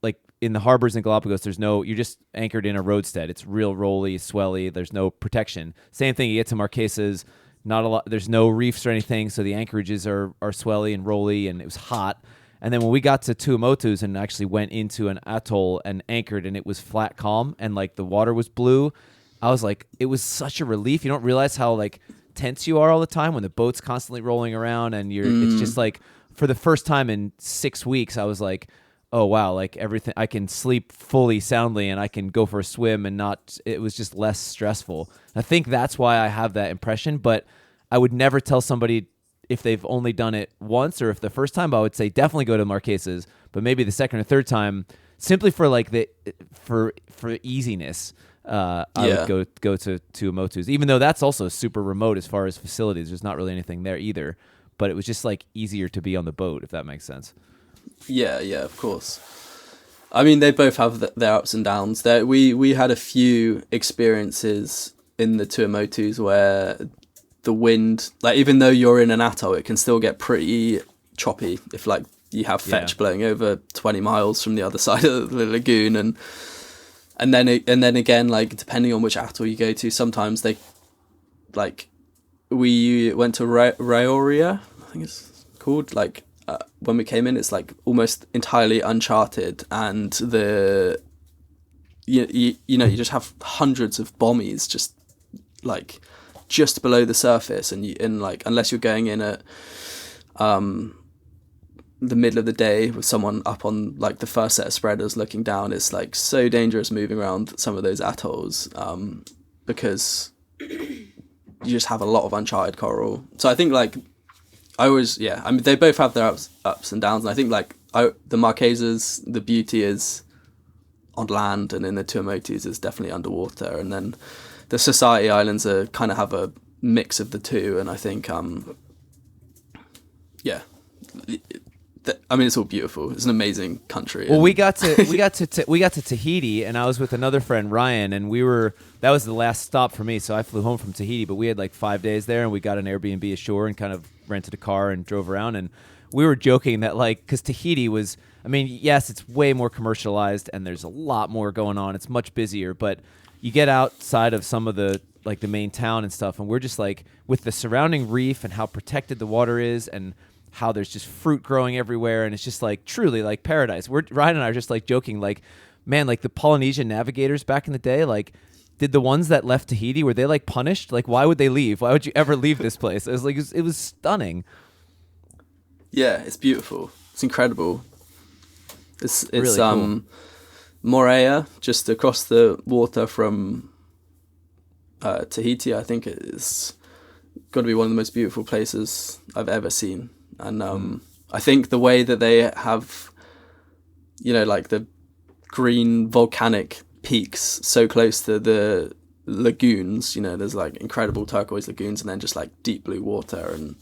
like, in the harbors in Galapagos, you're just anchored in a roadstead. It's real rolly, swelly. There's no protection. Same thing, you get to Marquesas, not a lot, there's no reefs or anything. So the anchorages are swelly and rolly, and it was hot. And then when we got to Tuamotus and actually went into an atoll and anchored, and it was flat calm and like the water was blue, I was like, it was such a relief. You don't realize how like tense you are all the time when the boat's constantly rolling around, and it's just like, for the first time in 6 weeks, I was like, oh wow, like everything, I can sleep fully soundly and I can go for a swim and it was just less stressful. I think that's why I have that impression, but I would never tell somebody if they've only done it once, or if the first time, I would say definitely go to Marquesas, but maybe the second or third time, simply for like for easiness, I would go to Tuamotus, even though that's also super remote as far as facilities. There's not really anything there either, but it was just like easier to be on the boat, if that makes sense. Yeah, of course. I mean, they both have their ups and downs. We had a few experiences in the Tuamotus where the wind, like even though you're in an atoll, it can still get pretty choppy if like you have fetch blowing over 20 miles from the other side of the lagoon, and then again, like depending on which atoll you go to, sometimes they, like we went to Raoria, I think it's called, like when we came in, it's like almost entirely uncharted, and you just have hundreds of bommies just below the surface, and like unless you're going in at the middle of the day with someone up on like the first set of spreaders looking down, it's like so dangerous moving around some of those atolls, because you just have a lot of uncharted coral. So I think like I mean they both have their ups and downs, and I think like the Marquesas, the beauty is on land, and in the Tuamotus is definitely underwater, and then the Society Islands are kind of have a mix of the two, and I think I mean, it's all beautiful. It's an amazing country. Well, we got to Tahiti, and I was with another friend, Ryan, and that was the last stop for me. So I flew home from Tahiti, but we had like 5 days there, and we got an Airbnb ashore and kind of rented a car and drove around. And we were joking that like, because Tahiti was, I mean, yes, it's way more commercialized and there's a lot more going on. It's much busier, but you get outside of some of the like the main town and stuff, and we're just like, with the surrounding reef and how protected the water is, and how there's just fruit growing everywhere, and it's just like truly like paradise. Ryan and I are just like joking, like, man, like the Polynesian navigators back in the day, like, did the ones that left Tahiti, were they like punished? Like, why would they leave? Why would you ever leave this place? It was like, it was stunning. Yeah, it's beautiful. It's incredible. It's really cool. Moorea, just across the water from Tahiti. I think it's got to be one of the most beautiful places I've ever seen. And I think the way that they have, like the green volcanic peaks so close to the lagoons, there's like incredible turquoise lagoons and then just like deep blue water, and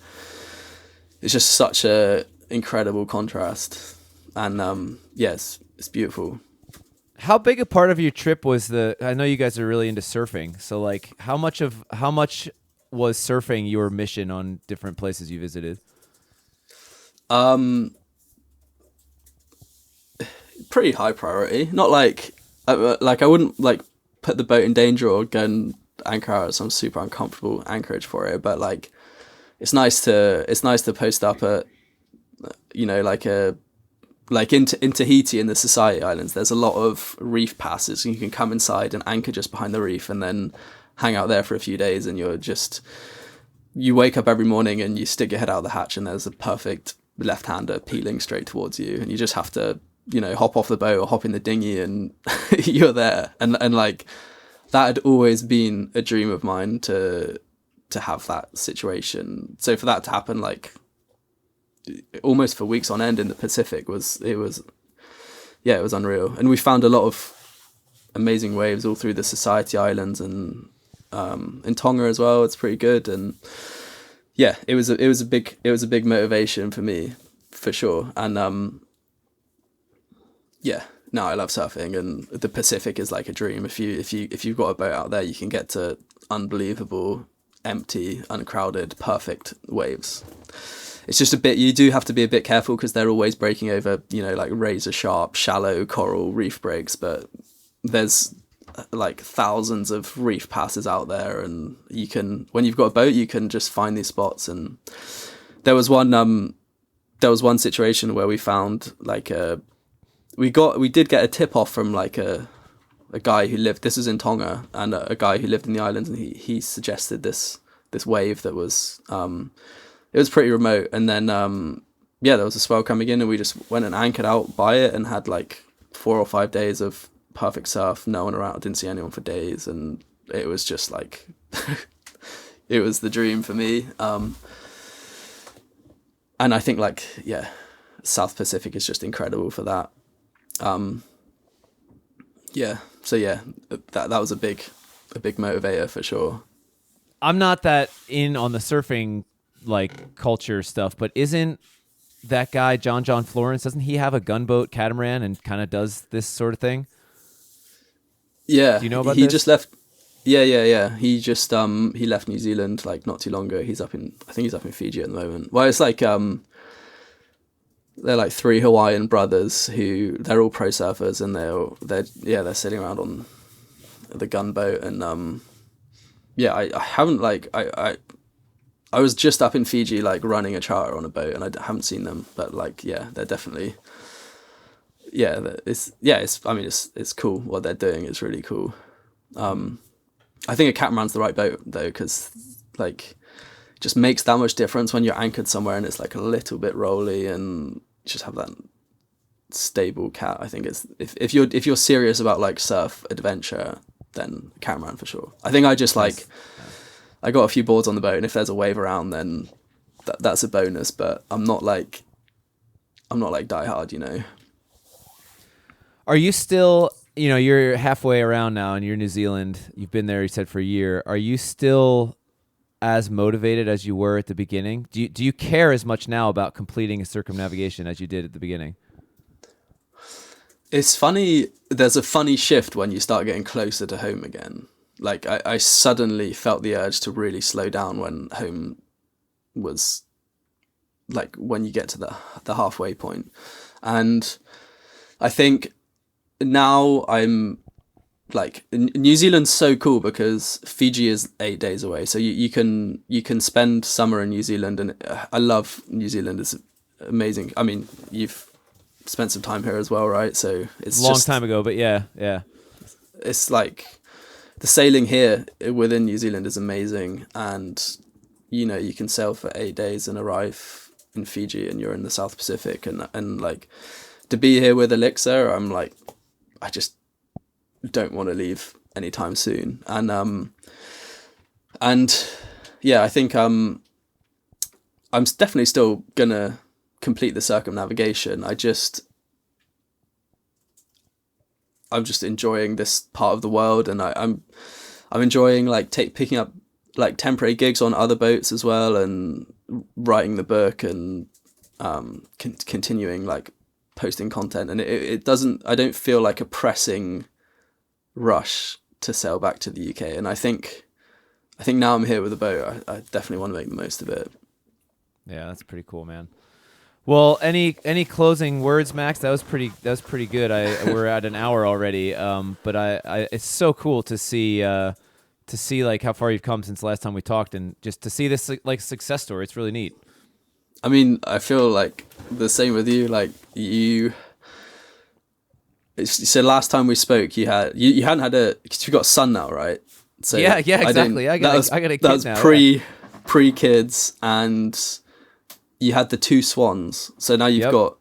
it's just such a incredible contrast. And yes, it's beautiful. How big a part of your trip was I know you guys are really into surfing, so like how much was surfing your mission on different places you visited? Pretty high priority. Not like I wouldn't like put the boat in danger or go and anchor out at some super uncomfortable anchorage for it, but like it's nice to post up at in Tahiti in the Society Islands. There's a lot of reef passes, and you can come inside and anchor just behind the reef and then hang out there for a few days, and you wake up every morning and you stick your head out the hatch and there's a perfect left-hander peeling straight towards you, and you just have to hop off the boat or hop in the dinghy and you're there. And like that had always been a dream of mine to have that situation. So for that to happen, like almost for weeks on end in the Pacific, it was unreal. And we found a lot of amazing waves all through the Society Islands and in Tonga as well. It's pretty good. And yeah, it was a big motivation for me, for sure. And yeah, no, I love surfing, and the Pacific is like a dream. If you've got a boat out there, you can get to unbelievable, empty, uncrowded, perfect waves. It's just you do have to be a bit careful because they're always breaking over, like razor sharp, shallow coral reef breaks. But there's like thousands of reef passes out there, and when you've got a boat, you can just find these spots. And there was one situation where we found like we did get a tip off from like a guy who lived. This was in Tonga, and a guy who lived in the islands, and he suggested this wave that was it was pretty remote. And then there was a swell coming in, and we just went and anchored out by it and had like 4 or 5 days of perfect surf, no one around, didn't see anyone for days, and it was just like it was the dream for me. And I think like South Pacific is just incredible for that. That was a big motivator for sure. I'm not that in on the surfing like culture stuff, but isn't that guy John Florence, doesn't he have a gunboat catamaran and kind of does this sort of thing? Yeah. Do you know about he this? just left. Yeah. He just he left New Zealand like not too long ago. I think he's up in Fiji at the moment. Well, it's like they're like 3 Hawaiian brothers who they're all pro surfers, and they're sitting around on the gunboat. And I haven't like I was just up in Fiji like running a charter on a boat, and I haven't seen them, but like they're definitely it's cool what they're doing. It's really cool. I think a catamaran's the right boat though, because like it just makes that much difference when you're anchored somewhere and it's like a little bit rolly, and just have that stable cat. I think it's if you're serious about like surf adventure, then catamaran for sure. I think I just like I got a few boards on the boat, and if there's a wave around, then that's a bonus. But I'm not like die hard, Are you still, you're halfway around now, and you're New Zealand. You've been there, you said, for a year. Are you still as motivated as you were at the beginning? Do you care as much now about completing a circumnavigation as you did at the beginning? It's funny. There's a funny shift when you start getting closer to home again. Like I suddenly felt the urge to really slow down when home was like when you get to the halfway point. And I think now I'm like, New Zealand's so cool because Fiji is 8 days away. So you can spend summer in New Zealand, and I love New Zealand. It's amazing. I mean, you've spent some time here as well, right? So it's a long time ago, but yeah. It's like the sailing here within New Zealand is amazing, and you can sail for 8 days and arrive in Fiji, and you're in the South Pacific, and like to be here with ELIXIR, I'm like, I just don't want to leave anytime soon. And I think I'm definitely still gonna complete the circumnavigation. I'm just enjoying this part of the world, and I'm enjoying like picking up like temporary gigs on other boats as well, and writing the book, and continuing like posting content. And it doesn't, I don't feel like a pressing rush to sail back to the UK. And I think now I'm here with a boat, I definitely want to make the most of it. Yeah, that's pretty cool, man. Well, any closing words, Max? That was pretty good. We're at an hour already. But I it's so cool to see like how far you've come since the last time we talked, and just to see this like success story. It's really neat. I mean, I feel like the same with you. Like so last time we spoke, you hadn't had because you got a son now, right? So yeah, exactly. I got a kid now. That was pre kids, and you had the 2 Swans. So now you've got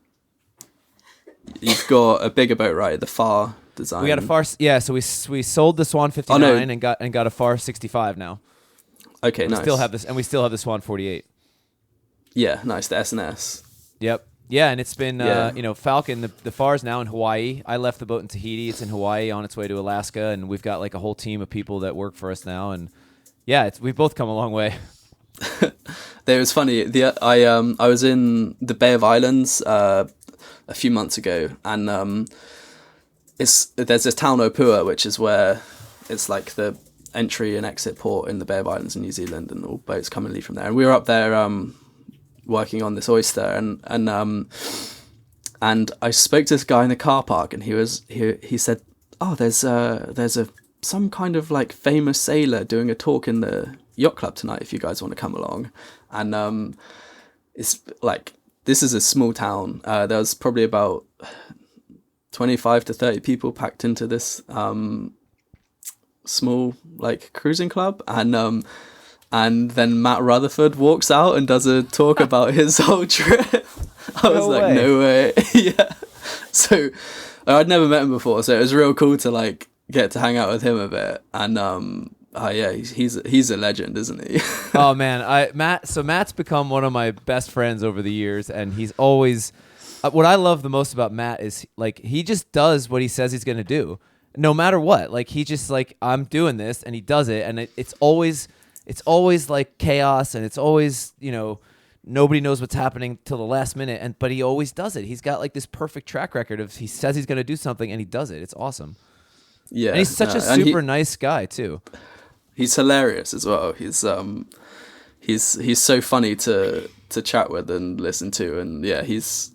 a bigger boat, right? The far design. We got a FAR. Yeah, so we sold the Swan 59 and got a FAR 65 now. Okay, we nice. Still have this, and we still have the Swan 48. Yeah, nice. The S&S. Yep. Yeah, and it's been Falcon. The FAR's now in Hawaii. I left the boat in Tahiti. It's in Hawaii on its way to Alaska, and we've got like a whole team of people that work for us now. And yeah, we've both come a long way. It was funny. I was in the Bay of Islands a few months ago, and there's this town Opua, which is where it's like the entry and exit port in the Bay of Islands in New Zealand, and all boats come and leave from there. And we were up there working on this oyster, and I spoke to this guy in the car park, and he said, "Oh, there's some kind of like famous sailor doing a talk in the yacht club tonight if you guys want to come along." And it's like, this is a small town. There was probably about 25 to 30 people packed into this small like cruising club, and then Matt Rutherford walks out and does a talk about his whole trip. I was like, no way. Yeah. So I'd never met him before, so it was real cool to like get to hang out with him a bit. And yeah, he's a legend, isn't he? Oh man, Matt's become one of my best friends over the years, and he's always. What I love the most about Matt is like he just does what he says he's gonna do, no matter what. Like he just like, I'm doing this, and he does it, and it's always like chaos, and it's always nobody knows what's happening till the last minute, but he always does it. He's got like this perfect track record of he says he's gonna do something and he does it. It's awesome. Yeah, and he's such a super nice guy too. He's hilarious as well. He's so funny to chat with and listen to, and yeah, he's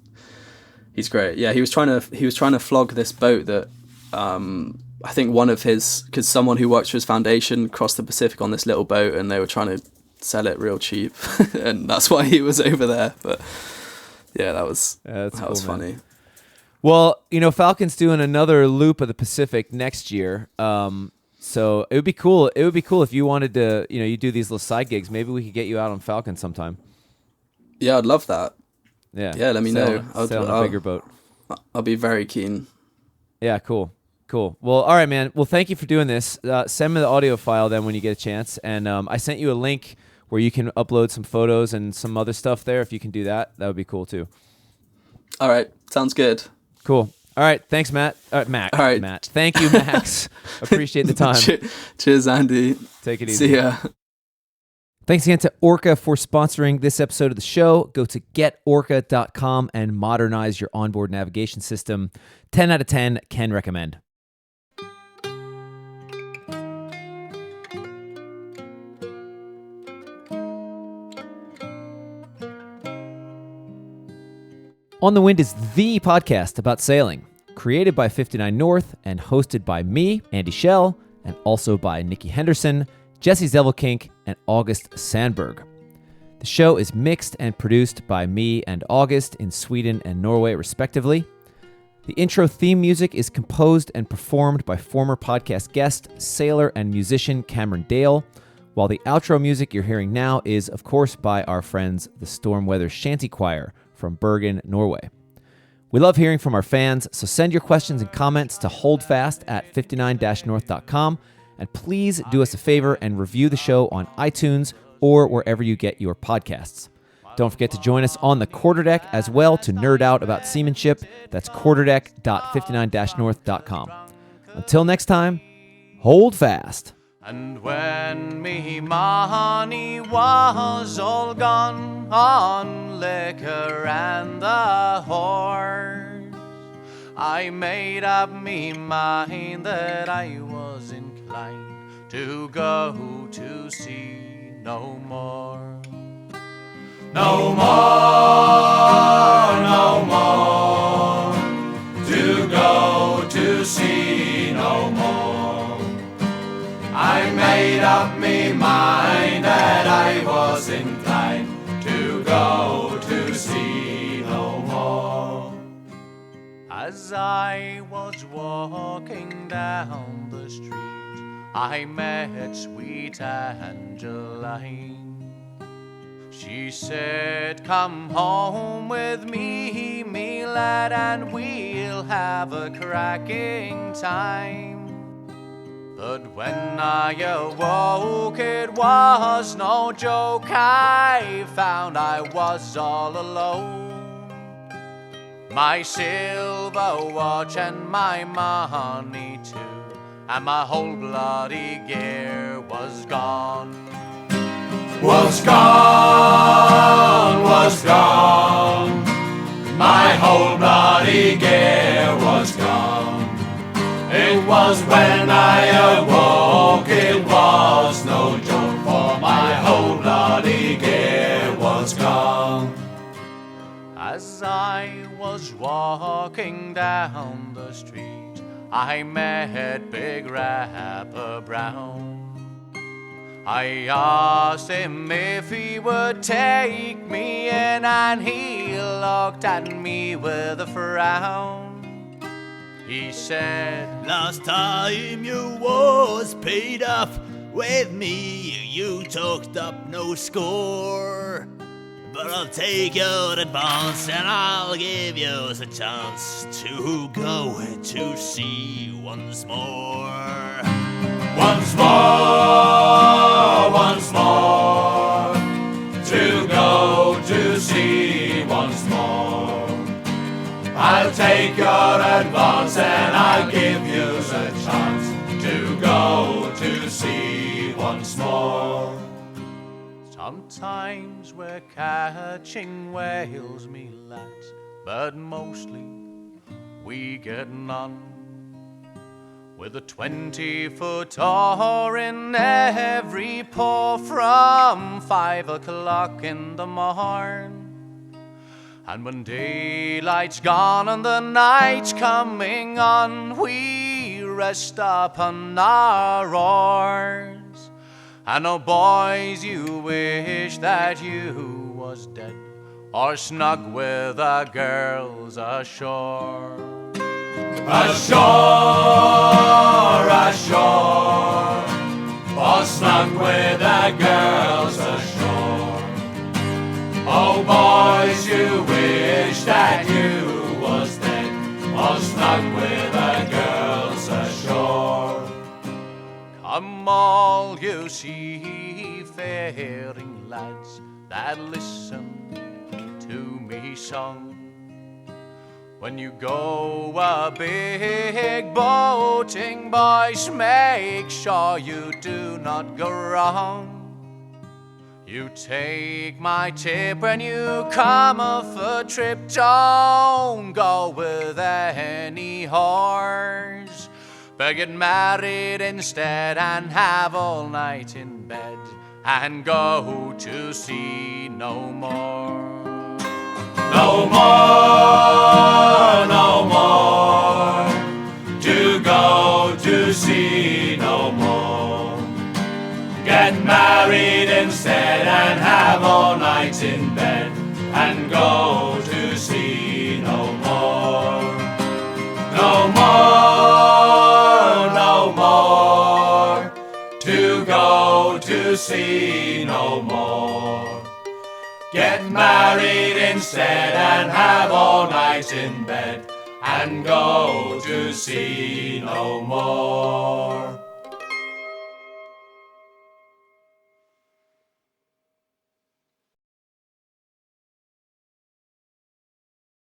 great. Yeah, he was trying to flog this boat that I think because someone who works for his foundation crossed the Pacific on this little boat, and they were trying to sell it real cheap, and that's why he was over there. But yeah, that was cool, funny. Man. Well, Falcon's doing another loop of the Pacific next year. So it would be cool. It would be cool if you wanted to, you do these little side gigs. Maybe we could get you out on Falcon sometime. Yeah, I'd love that. Yeah. Yeah, let me know. I'll sail on a bigger boat. I'll be very keen. Yeah, cool. Well, all right, man. Well, thank you for doing this. Send me the audio file then when you get a chance. And I sent you a link where you can upload some photos and some other stuff there. If you can do that, that would be cool too. All right. Sounds good. Cool. All right. Thanks, Matt. Matt. All right. Matt. Thank you, Max. Appreciate the time. Cheers, Andy. Take it easy. See ya. Thanks again to Orca for sponsoring this episode of the show. Go to getorca.com and modernize your onboard navigation system. 10 out of 10, can recommend. On the Wind is the podcast about sailing, created by 59 North and hosted by me, Andy Schell, and also by Nikki Henderson, Jesse Zevelkink, and August Sandberg. The show is mixed and produced by me and August in Sweden and Norway, respectively. The intro theme music is composed and performed by former podcast guest, sailor, and musician Cameron Dale, while the outro music you're hearing now is, of course, by our friends, the Stormweather Shanty Choir from Bergen, Norway. We love hearing from our fans, so send your questions and comments to holdfast@59-north.com, and please do us a favor and review the show on iTunes or wherever you get your podcasts. Don't forget to join us on the Quarterdeck as well to nerd out about seamanship. That's quarterdeck.59-north.com. Until next time, hold fast. And when me money was all gone on liquor and the horse, I made up me mind that I was inclined to go to sea no more. No more, no more, to go to sea no more. I made up me mind that I was inclined to go to sea no more. As I was walking down the street, I met sweet Angeline. She said, come home with me, me lad, and we'll have a cracking time. But when I awoke, it was no joke. I found I was all alone. My silver watch and my money too, and my whole bloody gear was gone. Was gone, was gone. My whole bloody gear was gone. It was when I awoke, it was no joke, for my whole bloody gear was gone. As I was walking down the street, I met Big Rapper Brown. I asked him if he would take me in, and he looked at me with a frown. He said, last time you was paid up with me, you took up no score. But I'll take your advance and I'll give you a chance to go to sea once more. Once more, once more, to go to sea once more. I'll take your advance and I'll give you a chance to go to sea once more. sometimes we're catching whales, me lads, but mostly we get none. With a 20-foot oar in every paw from 5 o'clock in the morn. And when daylight's gone and the night's coming on, we rest upon our oars. And oh boys, you wish that you was dead or snug with the girls ashore. Ashore, ashore, or snug with the girls ashore. Oh boys, you wish that you was dead or snug with the girls ashore. Come all you seafaring lads that listen to me song. When you go a big boating, boys, make sure you do not go wrong. You take my tip when you come off a trip, don't go with any whores, but get married instead and have all night in bed and go to sea no more. No more, no more, to go to sea no more. Get married instead and have all night in bed and go to sea no more. No more, no more, to go to sea no more. Get married instead and have all night in bed and go to sea no more.